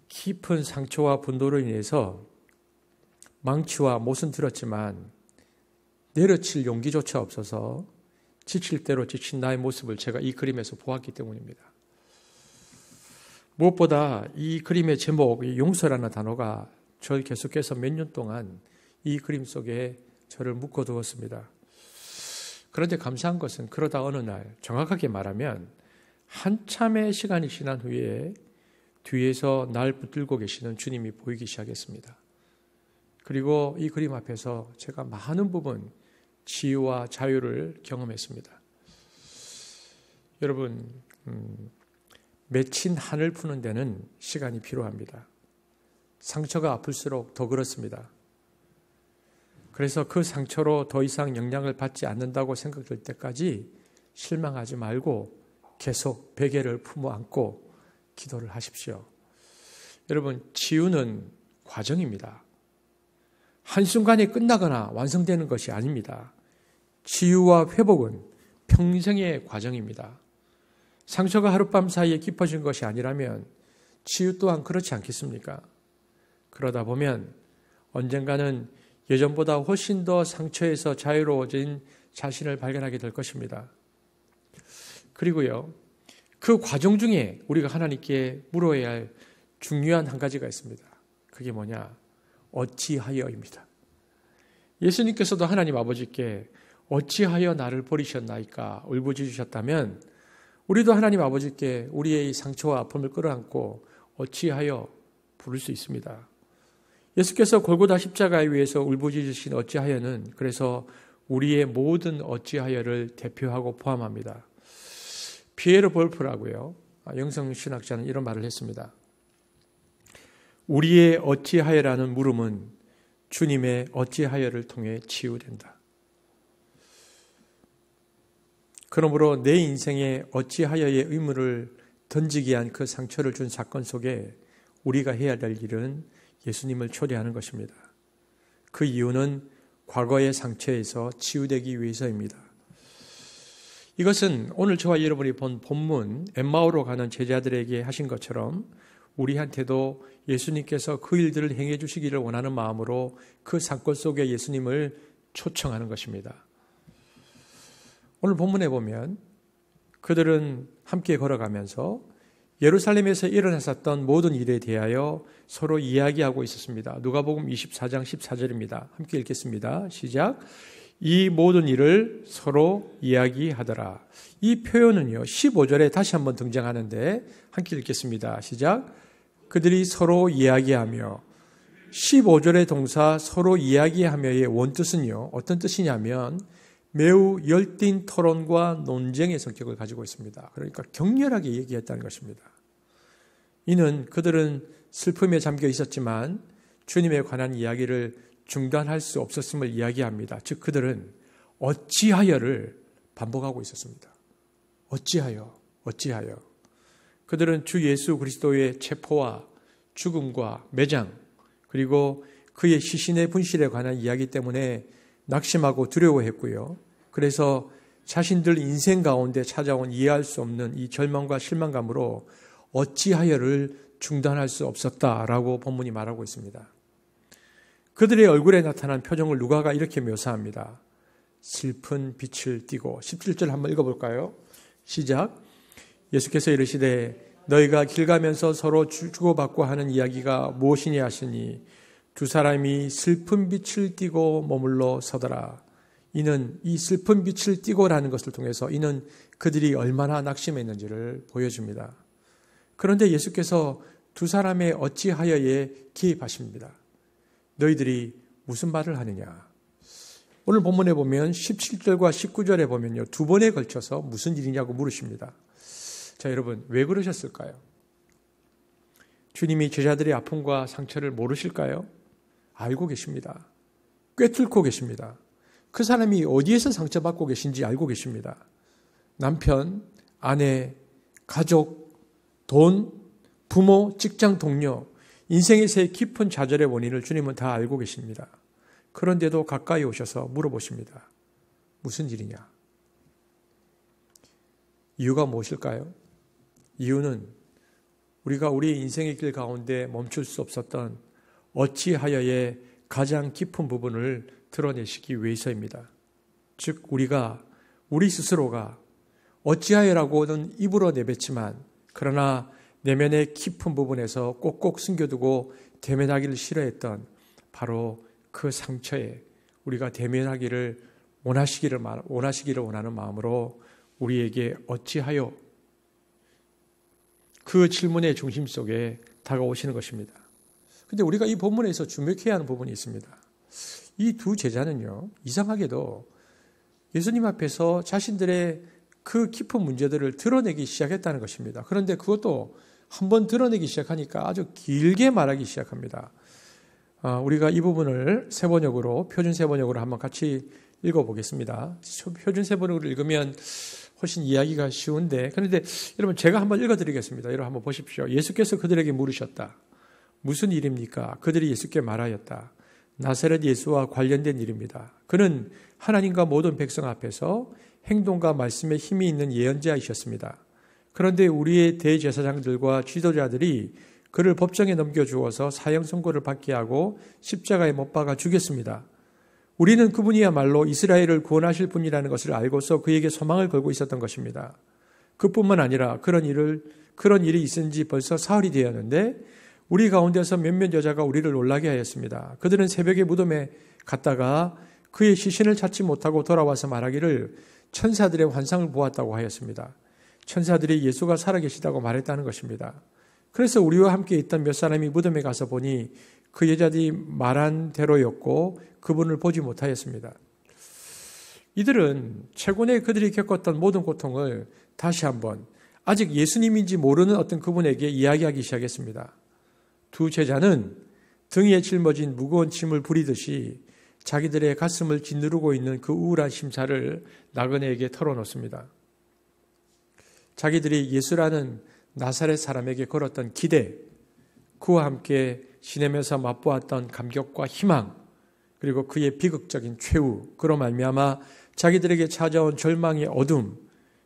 깊은 상처와 분노로 인해서 망치와 못은 들었지만 내려칠 용기조차 없어서 지칠 대로 지친 나의 모습을 제가 이 그림에서 보았기 때문입니다. 무엇보다 이 그림의 제목, 용서라는 단어가 저를 계속해서 몇 년 동안 이 그림 속에 저를 묶어두었습니다. 그런데 감사한 것은 그러다 어느 날, 정확하게 말하면 한참의 시간이 지난 후에 뒤에서 날 붙들고 계시는 주님이 보이기 시작했습니다. 그리고 이 그림 앞에서 제가 많은 부분 치유와 자유를 경험했습니다. 여러분, 맺힌 한을 푸는 데는 시간이 필요합니다. 상처가 아플수록 더 그렇습니다. 그래서 그 상처로 더 이상 영향을 받지 않는다고 생각될 때까지 실망하지 말고 계속 베개를 품어 안고 기도를 하십시오. 여러분, 치유는 과정입니다. 한순간에 끝나거나 완성되는 것이 아닙니다. 치유와 회복은 평생의 과정입니다. 상처가 하룻밤 사이에 깊어진 것이 아니라면 치유 또한 그렇지 않겠습니까? 그러다 보면 언젠가는 예전보다 훨씬 더 상처에서 자유로워진 자신을 발견하게 될 것입니다. 그리고요, 그 과정 중에 우리가 하나님께 물어야 할 중요한 한 가지가 있습니다. 그게 뭐냐? 어찌하여입니다. 예수님께서도 하나님 아버지께 어찌하여 나를 버리셨나이까 울부짖으셨다면 우리도 하나님 아버지께 우리의 상처와 아픔을 끌어안고 어찌하여 부를 수 있습니다. 예수께서 골고다 십자가에 위해서 울부짖으신 어찌하여는 그래서 우리의 모든 어찌하여를 대표하고 포함합니다. 피에르 볼프라고요, 영성신학자는 이런 말을 했습니다. 우리의 어찌하여라는 물음은 주님의 어찌하여를 통해 치유된다. 그러므로 내 인생에 어찌하여의 의문을 던지게 한 그 상처를 준 사건 속에 우리가 해야 될 일은 예수님을 초대하는 것입니다. 그 이유는 과거의 상처에서 치유되기 위해서입니다. 이것은 오늘 저와 여러분이 본 본문 엠마오로 가는 제자들에게 하신 것처럼 우리한테도 예수님께서 그 일들을 행해 주시기를 원하는 마음으로 그 사건 속에 예수님을 초청하는 것입니다. 오늘 본문에 보면 그들은 함께 걸어가면서 예루살렘에서 일어났었던 모든 일에 대하여 서로 이야기하고 있었습니다. 누가복음 24장 14절입니다. 함께 읽겠습니다. 시작. 이 모든 일을 서로 이야기하더라. 이 표현은요, 15절에 다시 한번 등장하는데 함께 읽겠습니다. 시작. 그들이 서로 이야기하며, 15절의 동사 서로 이야기하며의 원뜻은요, 어떤 뜻이냐면 매우 열띤 토론과 논쟁의 성격을 가지고 있습니다. 그러니까 격렬하게 얘기했다는 것입니다. 이는 그들은 슬픔에 잠겨 있었지만 주님에 관한 이야기를 중단할 수 없었음을 이야기합니다. 즉 그들은 어찌하여를 반복하고 있었습니다. 어찌하여. 그들은 주 예수 그리스도의 체포와 죽음과 매장 그리고 그의 시신의 분실에 관한 이야기 때문에 낙심하고 두려워했고요. 그래서 자신들 인생 가운데 찾아온 이해할 수 없는 이 절망과 실망감으로 어찌하여를 중단할 수 없었다라고 본문이 말하고 있습니다. 그들의 얼굴에 나타난 표정을 누가가 이렇게 묘사합니다. 슬픈 빛을 띠고 17절 한번 읽어볼까요? 시작. 예수께서 이르시되 너희가 길 가면서 서로 주고받고 하는 이야기가 무엇이냐 하시니 두 사람이 슬픈 빛을 띠고 머물러 서더라. 이는 이 슬픈 빛을 띠고라는 것을 통해서 이는 그들이 얼마나 낙심했는지를 보여줍니다. 그런데 예수께서 두 사람의 어찌하여에 개입하십니다. 너희들이 무슨 말을 하느냐? 오늘 본문에 보면 17절과 19절에 보면요, 두 번에 걸쳐서 무슨 일이냐고 물으십니다. 자, 여러분, 왜 그러셨을까요? 주님이 제자들의 아픔과 상처를 모르실까요? 알고 계십니다. 꿰뚫고 계십니다. 그 사람이 어디에서 상처받고 계신지 알고 계십니다. 남편, 아내, 가족, 돈, 부모, 직장 동료, 인생에서의 깊은 좌절의 원인을 주님은 다 알고 계십니다. 그런데도 가까이 오셔서 물어보십니다. 무슨 일이냐? 이유가 무엇일까요? 이유는 우리가 우리 인생의 길 가운데 멈출 수 없었던 어찌하여의 가장 깊은 부분을 드러내시기 위해서입니다. 즉 우리가 우리 스스로가 어찌하여라고는 입으로 내뱉지만 그러나 내면의 깊은 부분에서 꼭꼭 숨겨두고 대면하기를 싫어했던 바로 그 상처에 우리가 대면하기를 원하시기를 원하는 마음으로 우리에게 어찌하여 그 질문의 중심 속에 다가오시는 것입니다. 그런데 우리가 이 본문에서 주목해야 하는 부분이 있습니다. 이 두 제자는요, 이상하게도 예수님 앞에서 자신들의 그 깊은 문제들을 드러내기 시작했다는 것입니다. 그런데 그것도 한번 드러내기 시작하니까 아주 길게 말하기 시작합니다. 우리가 이 부분을 세번역으로, 표준 세번역으로 한번 같이 읽어보겠습니다. 표준 세번역으로 읽으면 훨씬 이야기가 쉬운데, 그런데 여러분 제가 한번 읽어드리겠습니다. 여러분 한번 보십시오. 예수께서 그들에게 물으셨다. 무슨 일입니까? 그들이 예수께 말하였다. 나사렛 예수와 관련된 일입니다. 그는 하나님과 모든 백성 앞에서 행동과 말씀에 힘이 있는 예언자이셨습니다. 그런데 우리의 대제사장들과 지도자들이 그를 법정에 넘겨주어서 사형 선고를 받게 하고 십자가에 못 박아 죽였습니다. 우리는 그분이야말로 이스라엘을 구원하실 분이라는 것을 알고서 그에게 소망을 걸고 있었던 것입니다. 그뿐만 아니라 그런 일이 있은 지 벌써 사흘이 되었는데 우리 가운데서 몇몇 여자가 우리를 놀라게 하였습니다. 그들은 새벽에 무덤에 갔다가 그의 시신을 찾지 못하고 돌아와서 말하기를 천사들의 환상을 보았다고 하였습니다. 천사들이 예수가 살아계시다고 말했다는 것입니다. 그래서 우리와 함께 있던 몇 사람이 무덤에 가서 보니 그 여자들이 말한 대로였고 그분을 보지 못하였습니다. 이들은 최근에 그들이 겪었던 모든 고통을 다시 한번 아직 예수님인지 모르는 어떤 그분에게 이야기하기 시작했습니다. 두 제자는 등에 짊어진 무거운 짐을 부리듯이 자기들의 가슴을 짓누르고 있는 그 우울한 심사를 나그네에게 털어놓습니다. 자기들이 예수라는 나사렛 사람에게 걸었던 기대, 그와 함께 지내면서 맛보았던 감격과 희망, 그리고 그의 비극적인 최후, 그로 말미암아 자기들에게 찾아온 절망의 어둠,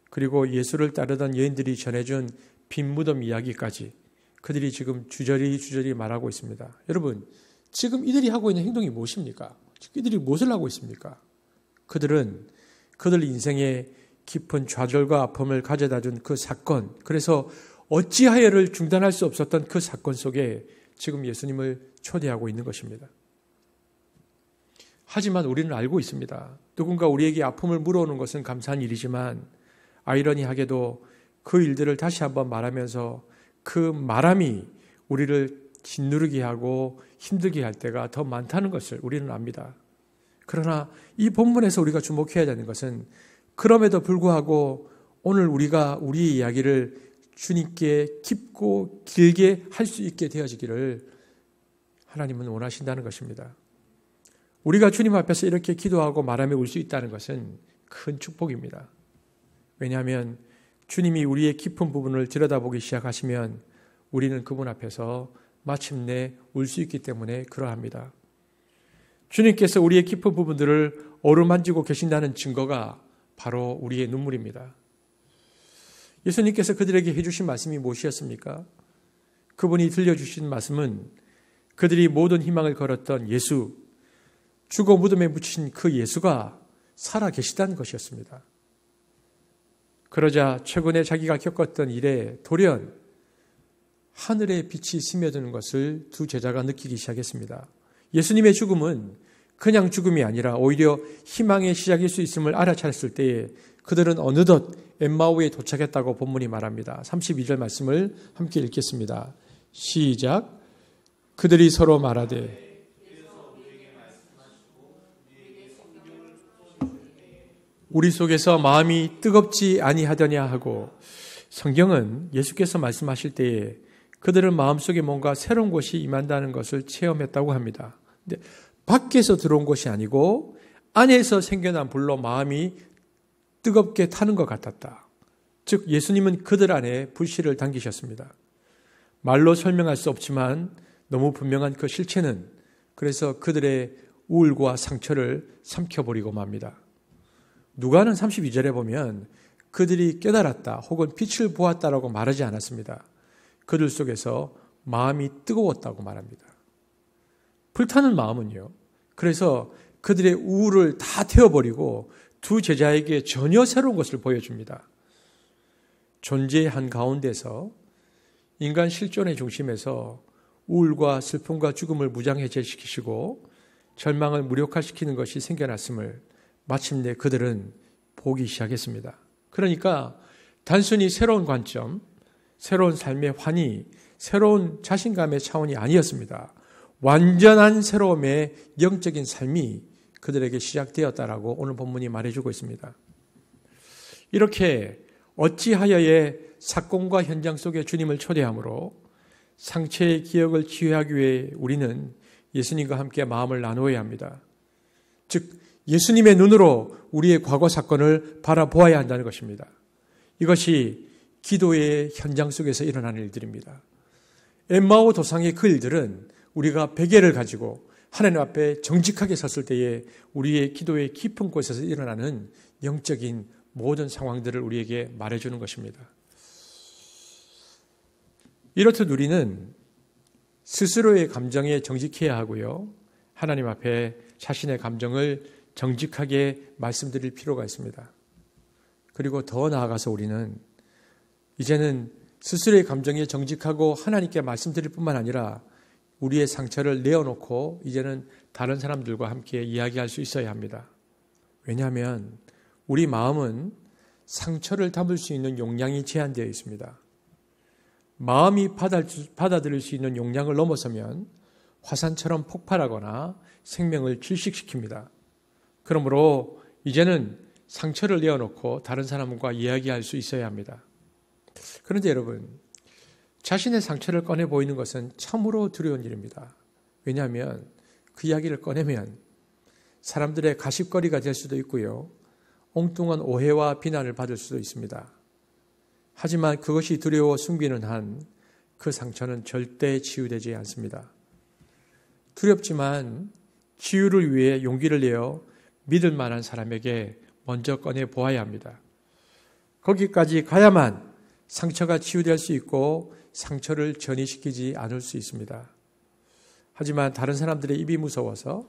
그리고 예수를 따르던 여인들이 전해준 빈 무덤 이야기까지 그들이 지금 주저리 말하고 있습니다. 여러분, 지금 이들이 하고 있는 행동이 무엇입니까? 이들이 무엇을 하고 있습니까? 그들은 그들 인생의 깊은 좌절과 아픔을 가져다준 그 사건, 그래서 어찌하여를 중단할 수 없었던 그 사건 속에 지금 예수님을 초대하고 있는 것입니다. 하지만 우리는 알고 있습니다. 누군가 우리에게 아픔을 물어오는 것은 감사한 일이지만 아이러니하게도 그 일들을 다시 한번 말하면서 그 말함이 우리를 짓누르게 하고 힘들게 할 때가 더 많다는 것을 우리는 압니다. 그러나 이 본문에서 우리가 주목해야 되는 것은 그럼에도 불구하고 오늘 우리가 우리의 이야기를 주님께 깊고 길게 할 수 있게 되어지기를 하나님은 원하신다는 것입니다. 우리가 주님 앞에서 이렇게 기도하고 말하며 울 수 있다는 것은 큰 축복입니다. 왜냐하면 주님이 우리의 깊은 부분을 들여다보기 시작하시면 우리는 그분 앞에서 마침내 울 수 있기 때문에 그러합니다. 주님께서 우리의 깊은 부분들을 어루만지고 계신다는 증거가 바로 우리의 눈물입니다. 예수님께서 그들에게 해주신 말씀이 무엇이었습니까? 그분이 들려주신 말씀은 그들이 모든 희망을 걸었던 예수, 죽어 무덤에 묻히신 그 예수가 살아계시다는 것이었습니다. 그러자 최근에 자기가 겪었던 일에 돌연 하늘의 빛이 스며드는 것을 두 제자가 느끼기 시작했습니다. 예수님의 죽음은 그냥 죽음이 아니라 오히려 희망의 시작일 수 있음을 알아차렸을 때에 그들은 어느덧 엠마오에 도착했다고 본문이 말합니다. 32절 말씀을 함께 읽겠습니다. 시작. 그들이 서로 말하되 우리 속에서 마음이 뜨겁지 아니하더냐 하고, 성경은 예수께서 말씀하실 때에 그들은 마음속에 뭔가 새로운 것이 임한다는 것을 체험했다고 합니다. 근데 밖에서 들어온 것이 아니고 안에서 생겨난 불로 마음이 뜨겁게 타는 것 같았다. 즉 예수님은 그들 안에 불씨를 당기셨습니다. 말로 설명할 수 없지만 너무 분명한 그 실체는 그래서 그들의 우울과 상처를 삼켜버리고 맙니다. 누가는 32절에 보면 그들이 깨달았다 혹은 빛을 보았다라고 말하지 않았습니다. 그들 속에서 마음이 뜨거웠다고 말합니다. 불타는 마음은요. 그래서 그들의 우울을 다 태워버리고 두 제자에게 전혀 새로운 것을 보여줍니다. 존재의 한가운데서 인간 실존의 중심에서 우울과 슬픔과 죽음을 무장해제시키시고 절망을 무력화시키는 것이 생겨났음을 마침내 그들은 보기 시작했습니다. 그러니까 단순히 새로운 관점, 새로운 삶의 환희, 새로운 자신감의 차원이 아니었습니다. 완전한 새로움의 영적인 삶이 그들에게 시작되었다라고 오늘 본문이 말해주고 있습니다. 이렇게 어찌하여의 사건과 현장 속에 주님을 초대함으로 상처의 기억을 치유하기 위해 우리는 예수님과 함께 마음을 나누어야 합니다. 즉 예수님의 눈으로 우리의 과거 사건을 바라보아야 한다는 것입니다. 이것이 기도의 현장 속에서 일어나는 일들입니다. 엠마오 도상의 그 일들은 우리가 베개를 가지고 하나님 앞에 정직하게 섰을 때에 우리의 기도의 깊은 곳에서 일어나는 영적인 모든 상황들을 우리에게 말해주는 것입니다. 이렇듯 우리는 스스로의 감정에 정직해야 하고요. 하나님 앞에 자신의 감정을 정직하게 말씀드릴 필요가 있습니다. 그리고 더 나아가서 우리는 이제는 스스로의 감정에 정직하고 하나님께 말씀드릴 뿐만 아니라 우리의 상처를 내어놓고 이제는 다른 사람들과 함께 이야기할 수 있어야 합니다. 왜냐하면 우리 마음은 상처를 담을 수 있는 용량이 제한되어 있습니다. 마음이 받아들일 수 있는 용량을 넘어서면 화산처럼 폭발하거나 생명을 질식시킵니다. 그러므로 이제는 상처를 내어놓고 다른 사람과 이야기할 수 있어야 합니다. 그런데 여러분, 자신의 상처를 꺼내 보이는 것은 참으로 두려운 일입니다. 왜냐하면 그 이야기를 꺼내면 사람들의 가십거리가 될 수도 있고요. 엉뚱한 오해와 비난을 받을 수도 있습니다. 하지만 그것이 두려워 숨기는 한 그 상처는 절대 치유되지 않습니다. 두렵지만 치유를 위해 용기를 내어 믿을 만한 사람에게 먼저 꺼내 보아야 합니다. 거기까지 가야만 상처가 치유될 수 있고 상처를 전이시키지 않을 수 있습니다. 하지만 다른 사람들의 입이 무서워서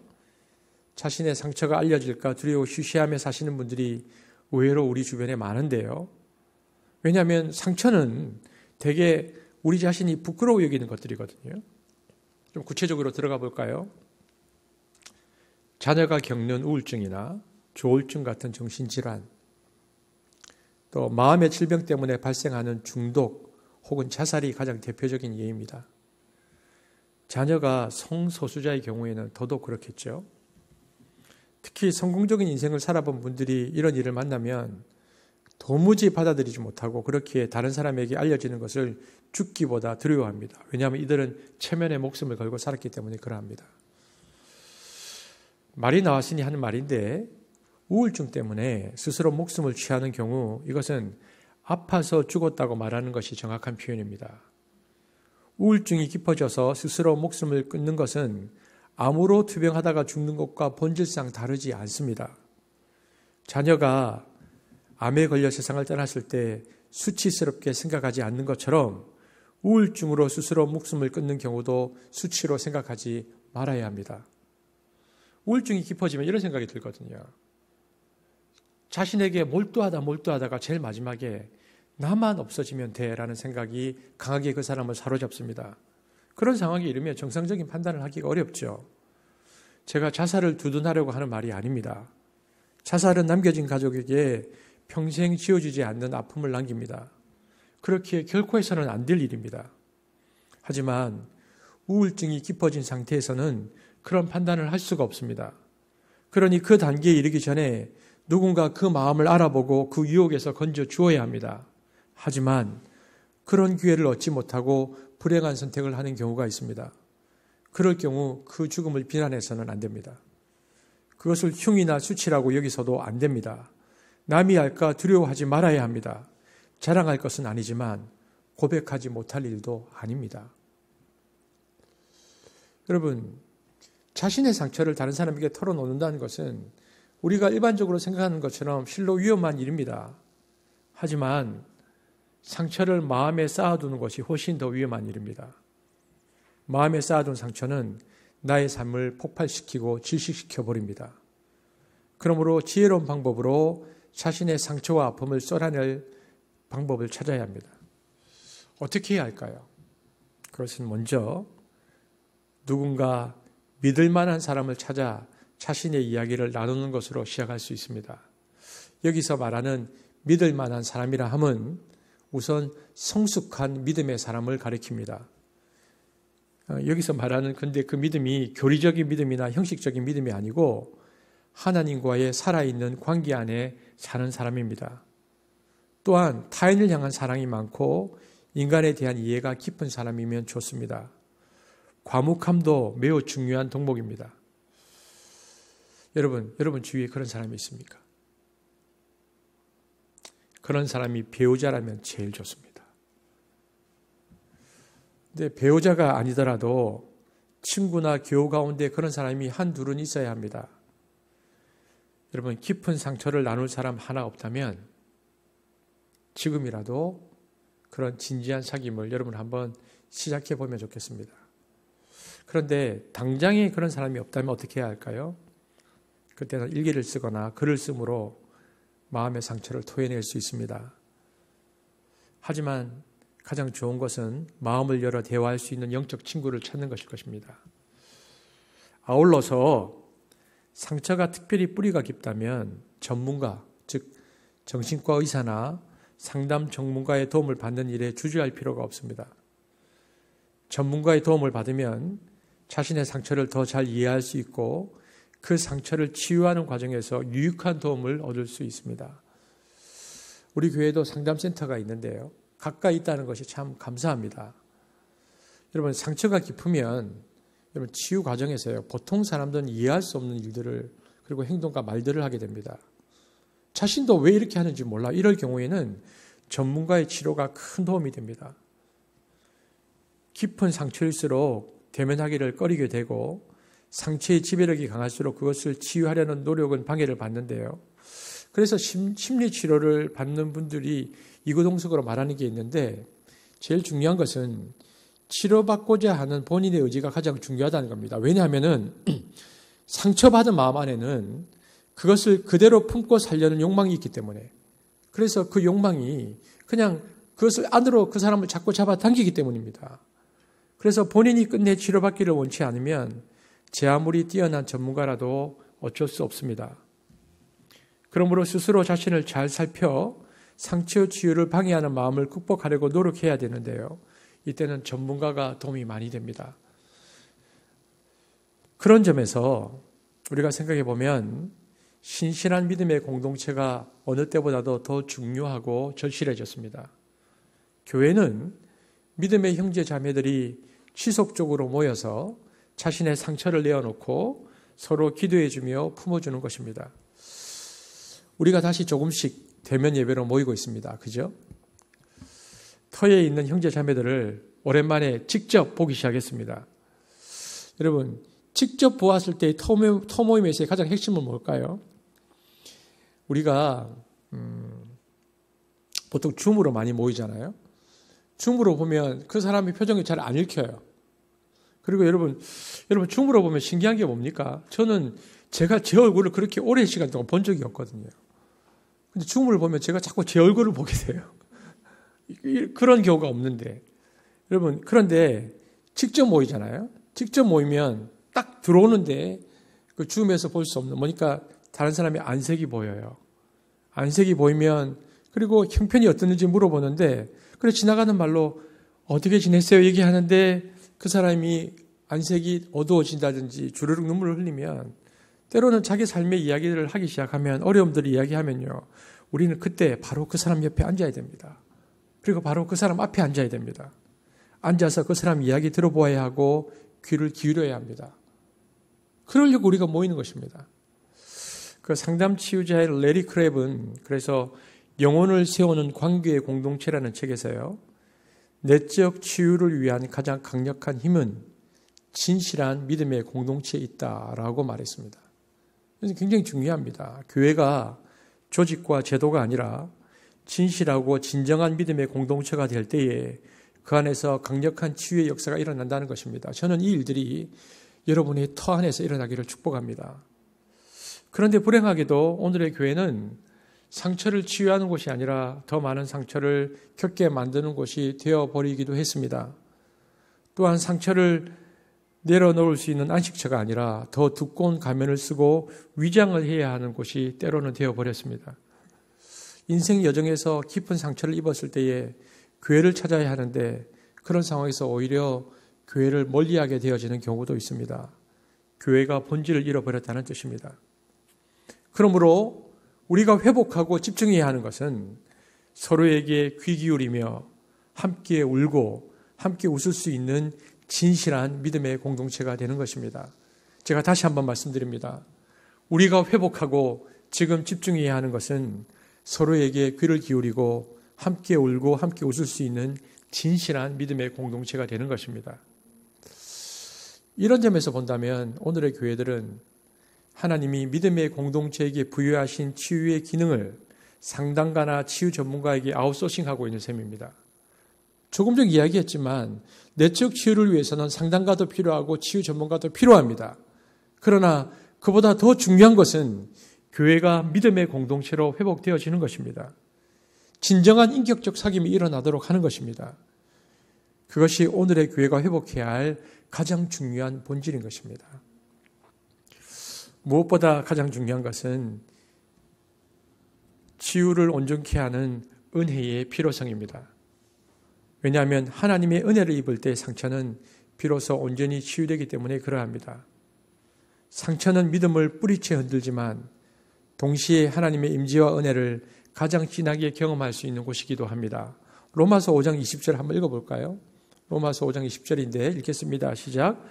자신의 상처가 알려질까 두려워 쉬쉬하며 사시는 분들이 의외로 우리 주변에 많은데요. 왜냐하면 상처는 되게 우리 자신이 부끄러워 여기는 것들이거든요. 좀 구체적으로 들어가 볼까요? 자녀가 겪는 우울증이나 조울증 같은 정신질환, 또 마음의 질병 때문에 발생하는 중독 혹은 자살이 가장 대표적인 예입니다. 자녀가 성소수자의 경우에는 더더욱 그렇겠죠. 특히 성공적인 인생을 살아본 분들이 이런 일을 만나면 도무지 받아들이지 못하고 그렇게 다른 사람에게 알려지는 것을 죽기보다 두려워합니다. 왜냐하면 이들은 체면에 목숨을 걸고 살았기 때문에 그러합니다. 말이 나왔으니 하는 말인데 우울증 때문에 스스로 목숨을 취하는 경우 이것은 아파서 죽었다고 말하는 것이 정확한 표현입니다. 우울증이 깊어져서 스스로 목숨을 끊는 것은 암으로 투병하다가 죽는 것과 본질상 다르지 않습니다. 자녀가 암에 걸려 세상을 떠났을 때 수치스럽게 생각하지 않는 것처럼 우울증으로 스스로 목숨을 끊는 경우도 수치로 생각하지 말아야 합니다. 우울증이 깊어지면 이런 생각이 들거든요. 자신에게 몰두하다가 제일 마지막에 나만 없어지면 돼라는 생각이 강하게 그 사람을 사로잡습니다. 그런 상황에 이르면 정상적인 판단을 하기가 어렵죠. 제가 자살을 두둔하려고 하는 말이 아닙니다. 자살은 남겨진 가족에게 평생 지워지지 않는 아픔을 남깁니다. 그렇게 결코 해서는 안 될 일입니다. 하지만 우울증이 깊어진 상태에서는 그런 판단을 할 수가 없습니다. 그러니 그 단계에 이르기 전에 누군가 그 마음을 알아보고 그 유혹에서 건져 주어야 합니다. 하지만 그런 기회를 얻지 못하고 불행한 선택을 하는 경우가 있습니다. 그럴 경우 그 죽음을 비난해서는 안 됩니다. 그것을 흉이나 수치라고 여기서도 안 됩니다. 남이 알까 두려워하지 말아야 합니다. 자랑할 것은 아니지만 고백하지 못할 일도 아닙니다. 여러분, 자신의 상처를 다른 사람에게 털어놓는다는 것은 우리가 일반적으로 생각하는 것처럼 실로 위험한 일입니다. 하지만 상처를 마음에 쌓아두는 것이 훨씬 더 위험한 일입니다. 마음에 쌓아둔 상처는 나의 삶을 폭발시키고 질식시켜 버립니다. 그러므로 지혜로운 방법으로 자신의 상처와 아픔을 썰어낼 방법을 찾아야 합니다. 어떻게 해야 할까요? 그것은 먼저 누군가 믿을 만한 사람을 찾아 자신의 이야기를 나누는 것으로 시작할 수 있습니다. 여기서 말하는 믿을 만한 사람이라 함은 우선 성숙한 믿음의 사람을 가리킵니다. 여기서 말하는 근데 그 믿음이 교리적인 믿음이나 형식적인 믿음이 아니고 하나님과의 살아있는 관계 안에 사는 사람입니다. 또한 타인을 향한 사랑이 많고 인간에 대한 이해가 깊은 사람이면 좋습니다. 과묵함도 매우 중요한 덕목입니다. 여러분 주위에 그런 사람이 있습니까? 그런 사람이 배우자라면 제일 좋습니다. 근데 배우자가 아니더라도 친구나 교우 가운데 그런 사람이 한둘은 있어야 합니다. 여러분, 깊은 상처를 나눌 사람 하나 없다면 지금이라도 그런 진지한 사귐을 여러분 한번 시작해 보면 좋겠습니다. 그런데 당장에 그런 사람이 없다면 어떻게 해야 할까요? 그때는 일기를 쓰거나 글을 쓰므로 마음의 상처를 토해낼 수 있습니다. 하지만 가장 좋은 것은 마음을 열어 대화할 수 있는 영적 친구를 찾는 것일 것입니다. 아울러서 상처가 특별히 뿌리가 깊다면 전문가, 즉 정신과 의사나 상담 전문가의 도움을 받는 일에 주저할 필요가 없습니다. 전문가의 도움을 받으면 자신의 상처를 더 잘 이해할 수 있고 그 상처를 치유하는 과정에서 유익한 도움을 얻을 수 있습니다. 우리 교회도 상담센터가 있는데요. 가까이 있다는 것이 참 감사합니다. 여러분, 상처가 깊으면 여러분 치유 과정에서요. 보통 사람들은 이해할 수 없는 일들을 그리고 행동과 말들을 하게 됩니다. 자신도 왜 이렇게 하는지 몰라. 이럴 경우에는 전문가의 치료가 큰 도움이 됩니다. 깊은 상처일수록 대면하기를 꺼리게 되고 상처의 지배력이 강할수록 그것을 치유하려는 노력은 방해를 받는데요. 그래서 심리치료를 받는 분들이 이구동성으로 말하는 게 있는데 제일 중요한 것은 치료받고자 하는 본인의 의지가 가장 중요하다는 겁니다. 왜냐하면 상처받은 마음 안에는 그것을 그대로 품고 살려는 욕망이 있기 때문에 그래서 그 욕망이 그냥 그것을 안으로 그 사람을 자꾸 잡아당기기 때문입니다. 그래서 본인이 끝내 치료받기를 원치 않으면 제 아무리 뛰어난 전문가라도 어쩔 수 없습니다. 그러므로 스스로 자신을 잘 살펴 상처 치유를 방해하는 마음을 극복하려고 노력해야 되는데요. 이때는 전문가가 도움이 많이 됩니다. 그런 점에서 우리가 생각해 보면 신실한 믿음의 공동체가 어느 때보다도 더 중요하고 절실해졌습니다. 교회는 믿음의 형제 자매들이 지속적으로 모여서 자신의 상처를 내어놓고 서로 기도해주며 품어주는 것입니다. 우리가 다시 조금씩 대면 예배로 모이고 있습니다. 그죠? 터에 있는 형제 자매들을 오랜만에 직접 보기 시작했습니다. 여러분, 직접 보았을 때의 터 모임에서의 가장 핵심은 뭘까요? 우리가 보통 줌으로 많이 모이잖아요. 줌으로 보면 그 사람의 표정이 잘 안 읽혀요. 그리고 여러분 줌으로 보면 신기한 게 뭡니까? 저는 제가 제 얼굴을 그렇게 오랜 시간 동안 본 적이 없거든요. 근데 줌을 보면 제가 자꾸 제 얼굴을 보게 돼요. 그런 경우가 없는데. 여러분, 그런데 직접 모이잖아요. 직접 모이면 딱 들어오는데 그 줌에서 볼 수 없는 뭐니까 다른 사람의 안색이 보여요. 안색이 보이면 그리고 형편이 어떻는지 물어보는데 그래 지나가는 말로 어떻게 지냈어요 얘기하는데 그 사람이 안색이 어두워진다든지 주르륵 눈물을 흘리면 때로는 자기 삶의 이야기를 하기 시작하면 어려움들을 이야기하면요. 우리는 그때 바로 그 사람 옆에 앉아야 됩니다. 그리고 바로 그 사람 앞에 앉아야 됩니다. 앉아서 그 사람 이야기 들어보아야 하고 귀를 기울여야 합니다. 그러려고 우리가 모이는 것입니다. 그 상담 치유자의 레리 크랩은 그래서 영혼을 세우는 관계의 공동체라는 책에서요. 내적 치유를 위한 가장 강력한 힘은 진실한 믿음의 공동체에 있다라고 말했습니다. 그래서 굉장히 중요합니다. 교회가 조직과 제도가 아니라 진실하고 진정한 믿음의 공동체가 될 때에 그 안에서 강력한 치유의 역사가 일어난다는 것입니다. 저는 이 일들이 여러분의 터 안에서 일어나기를 축복합니다. 그런데 불행하게도 오늘의 교회는 상처를 치유하는 곳이 아니라 더 많은 상처를 겪게 만드는 곳이 되어버리기도 했습니다. 또한 상처를 내려놓을 수 있는 안식처가 아니라 더 두꺼운 가면을 쓰고 위장을 해야 하는 곳이 때로는 되어버렸습니다. 인생 여정에서 깊은 상처를 입었을 때에 교회를 찾아야 하는데 그런 상황에서 오히려 교회를 멀리하게 되어지는 경우도 있습니다. 교회가 본질을 잃어버렸다는 뜻입니다. 그러므로 우리가 회복하고 집중해야 하는 것은 서로에게 귀 기울이며 함께 울고 함께 웃을 수 있는 진실한 믿음의 공동체가 되는 것입니다. 제가 다시 한번 말씀드립니다. 우리가 회복하고 지금 집중해야 하는 것은 서로에게 귀를 기울이고 함께 울고 함께 웃을 수 있는 진실한 믿음의 공동체가 되는 것입니다. 이런 점에서 본다면 오늘의 교회들은 하나님이 믿음의 공동체에게 부여하신 치유의 기능을 상담가나 치유 전문가에게 아웃소싱하고 있는 셈입니다. 조금 전 이야기했지만 내적 치유를 위해서는 상담가도 필요하고 치유 전문가도 필요합니다. 그러나 그보다 더 중요한 것은 교회가 믿음의 공동체로 회복되어지는 것입니다. 진정한 인격적 사귐이 일어나도록 하는 것입니다. 그것이 오늘의 교회가 회복해야 할 가장 중요한 본질인 것입니다. 무엇보다 가장 중요한 것은 치유를 온전케 하는 은혜의 필요성입니다. 왜냐하면 하나님의 은혜를 입을 때 상처는 비로소 온전히 치유되기 때문에 그러합니다. 상처는 믿음을 뿌리채 흔들지만 동시에 하나님의 임재와 은혜를 가장 진하게 경험할 수 있는 곳이기도 합니다. 로마서 5장 20절 한번 읽어볼까요? 로마서 5장 20절인데 읽겠습니다. 시작.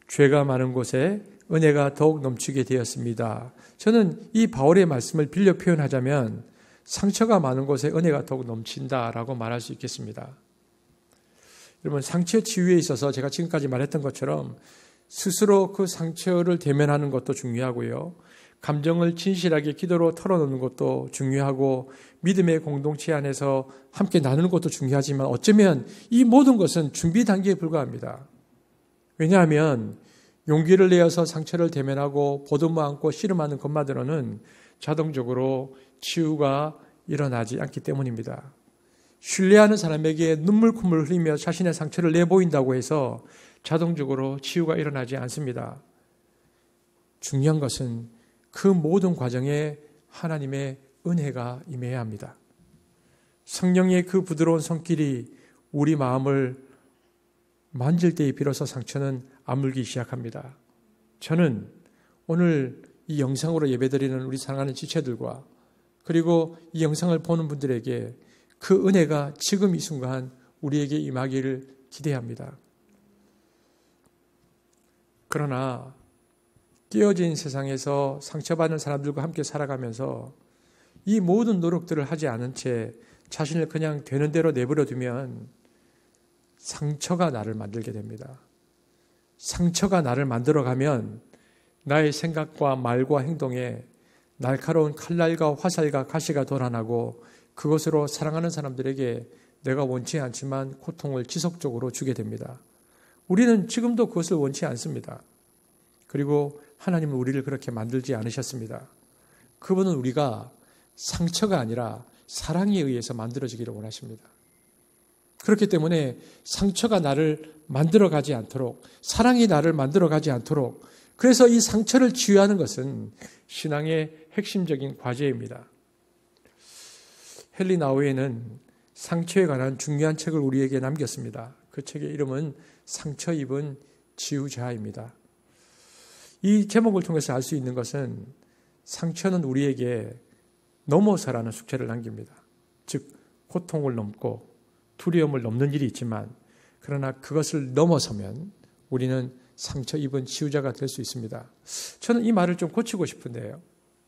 죄가 많은 곳에 은혜가 더욱 넘치게 되었습니다. 저는 이 바울의 말씀을 빌려 표현하자면 상처가 많은 곳에 은혜가 더욱 넘친다라고 말할 수 있겠습니다. 여러분, 상처 치유에 있어서 제가 지금까지 말했던 것처럼 스스로 그 상처를 대면하는 것도 중요하고요. 감정을 진실하게 기도로 털어놓는 것도 중요하고 믿음의 공동체 안에서 함께 나누는 것도 중요하지만 어쩌면 이 모든 것은 준비 단계에 불과합니다. 왜냐하면 용기를 내어서 상처를 대면하고 보듬어 안고 씨름하는 것만으로는 자동적으로 치유가 일어나지 않기 때문입니다. 신뢰하는 사람에게 눈물 콧물 흘리며 자신의 상처를 내보인다고 해서 자동적으로 치유가 일어나지 않습니다. 중요한 것은 그 모든 과정에 하나님의 은혜가 임해야 합니다. 성령의 그 부드러운 손길이 우리 마음을 만질 때에 비로소 상처는 아물기 시작합니다. 저는 오늘 이 영상으로 예배드리는 우리 사랑하는 지체들과 그리고 이 영상을 보는 분들에게 그 은혜가 지금 이 순간 우리에게 임하기를 기대합니다. 그러나 깨어진 세상에서 상처받는 사람들과 함께 살아가면서 이 모든 노력들을 하지 않은 채 자신을 그냥 되는 대로 내버려 두면 상처가 나를 만들게 됩니다. 상처가 나를 만들어가면 나의 생각과 말과 행동에 날카로운 칼날과 화살과 가시가 돋아나고 그것으로 사랑하는 사람들에게 내가 원치 않지만 고통을 지속적으로 주게 됩니다. 우리는 지금도 그것을 원치 않습니다. 그리고 하나님은 우리를 그렇게 만들지 않으셨습니다. 그분은 우리가 상처가 아니라 사랑에 의해서 만들어지기를 원하십니다. 그렇기 때문에 상처가 나를 만들어가지 않도록, 사랑이 나를 만들어가지 않도록, 그래서 이 상처를 치유하는 것은 신앙의 핵심적인 과제입니다. 헨리 나우에는 상처에 관한 중요한 책을 우리에게 남겼습니다. 그 책의 이름은 상처 입은 치유자입니다. 이 제목을 통해서 알 수 있는 것은 상처는 우리에게 넘어서라는 숙제를 남깁니다. 즉 고통을 넘고 두려움을 넘는 일이 있지만 그러나 그것을 넘어서면 우리는 상처 입은 치유자가 될 수 있습니다. 저는 이 말을 좀 고치고 싶은데요.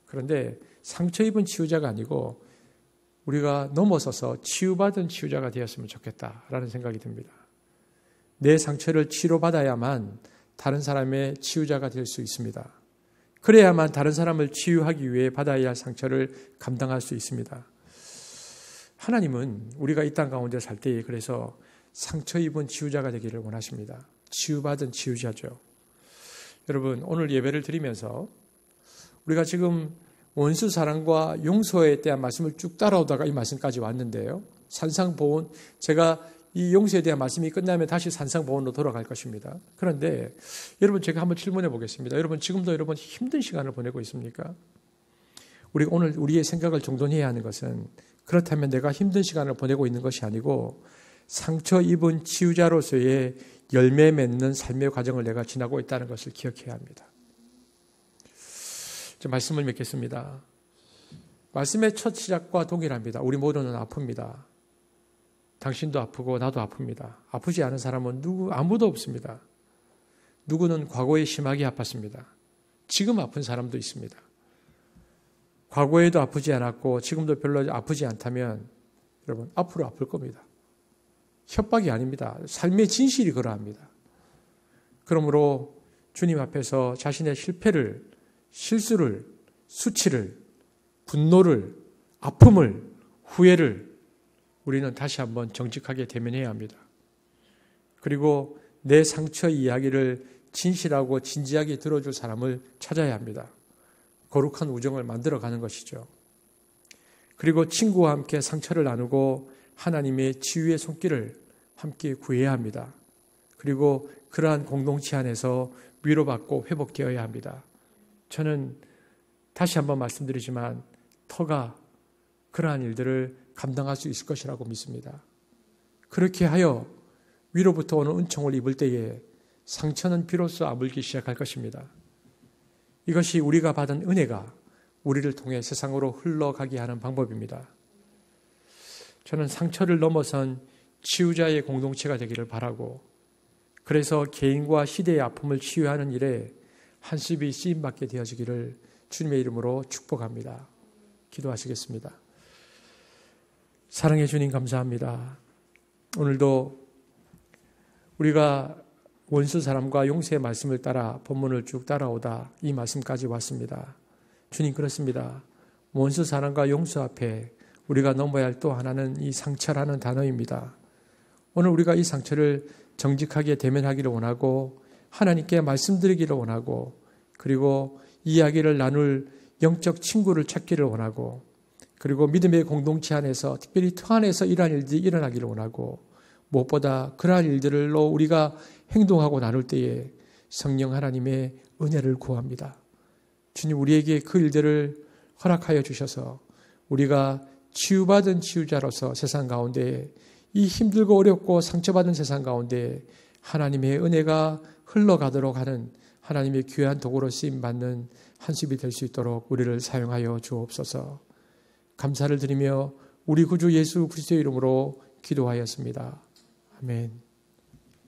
그런데 상처 입은 치유자가 아니고 우리가 넘어서서 치유받은 치유자가 되었으면 좋겠다라는 생각이 듭니다. 내 상처를 치료받아야만 다른 사람의 치유자가 될 수 있습니다. 그래야만 다른 사람을 치유하기 위해 받아야 할 상처를 감당할 수 있습니다. 하나님은 우리가 이 땅 가운데 살 때에 그래서 상처 입은 치유자가 되기를 원하십니다. 치유받은 치유자죠. 여러분, 오늘 예배를 드리면서 우리가 지금 원수 사랑과 용서에 대한 말씀을 쭉 따라오다가 이 말씀까지 왔는데요. 산상보온, 제가 이 용서에 대한 말씀이 끝나면 다시 산상보온으로 돌아갈 것입니다. 그런데 여러분, 제가 한번 질문해 보겠습니다. 여러분, 지금도 여러분 힘든 시간을 보내고 있습니까? 우리가 오늘 우리의 생각을 정돈해야 하는 것은, 그렇다면 내가 힘든 시간을 보내고 있는 것이 아니고 상처 입은 치유자로서의 열매 맺는 삶의 과정을 내가 지나고 있다는 것을 기억해야 합니다. 말씀을 맺겠습니다. 말씀의 첫 시작과 동일합니다. 우리 모두는 아픕니다. 당신도 아프고 나도 아픕니다. 아프지 않은 사람은 아무도 없습니다. 누구는 과거에 심하게 아팠습니다. 지금 아픈 사람도 있습니다. 과거에도 아프지 않았고 지금도 별로 아프지 않다면 여러분, 앞으로 아플 겁니다. 협박이 아닙니다. 삶의 진실이 그러합니다. 그러므로 주님 앞에서 자신의 실패를, 실수를, 수치를, 분노를, 아픔을, 후회를 우리는 다시 한번 정직하게 대면해야 합니다. 그리고 내 상처 이야기를 진실하고 진지하게 들어줄 사람을 찾아야 합니다. 거룩한 우정을 만들어가는 것이죠. 그리고 친구와 함께 상처를 나누고 하나님의 치유의 손길을 함께 구해야 합니다. 그리고 그러한 공동체 안에서 위로받고 회복되어야 합니다. 저는 다시 한번 말씀드리지만 터가 그러한 일들을 감당할 수 있을 것이라고 믿습니다. 그렇게 하여 위로부터 오는 은총을 입을 때에 상처는 비로소 아물기 시작할 것입니다. 이것이 우리가 받은 은혜가 우리를 통해 세상으로 흘러가게 하는 방법입니다. 저는 상처를 넘어선 치유자의 공동체가 되기를 바라고, 그래서 개인과 시대의 아픔을 치유하는 일에 한습이 쓰임받게 되어지기를 주님의 이름으로 축복합니다. 기도하시겠습니다. 사랑해 주님, 감사합니다. 오늘도 우리가 원수 사람과 용서의 말씀을 따라 본문을 쭉 따라오다 이 말씀까지 왔습니다. 주님, 그렇습니다. 원수 사랑과 용서 앞에 우리가 넘어야 할 또 하나는 이 상처라는 단어입니다. 오늘 우리가 이 상처를 정직하게 대면하기를 원하고 하나님께 말씀드리기를 원하고, 그리고 이야기를 나눌 영적 친구를 찾기를 원하고, 그리고 믿음의 공동체 안에서, 특별히 터 안에서 이러한 일들이 일어나기를 원하고, 무엇보다 그러한 일들로 우리가 행동하고 나눌 때에 성령 하나님의 은혜를 구합니다. 주님, 우리에게 그 일들을 허락하여 주셔서 우리가 치유받은 치유자로서 세상 가운데, 이 힘들고 어렵고 상처받은 세상 가운데 하나님의 은혜가 흘러가도록 하는 하나님의 귀한 도구로 쓰임받는 한습이 될 수 있도록 우리를 사용하여 주옵소서. 감사를 드리며 우리 구주 예수 그리스도의 이름으로 기도하였습니다. 아멘.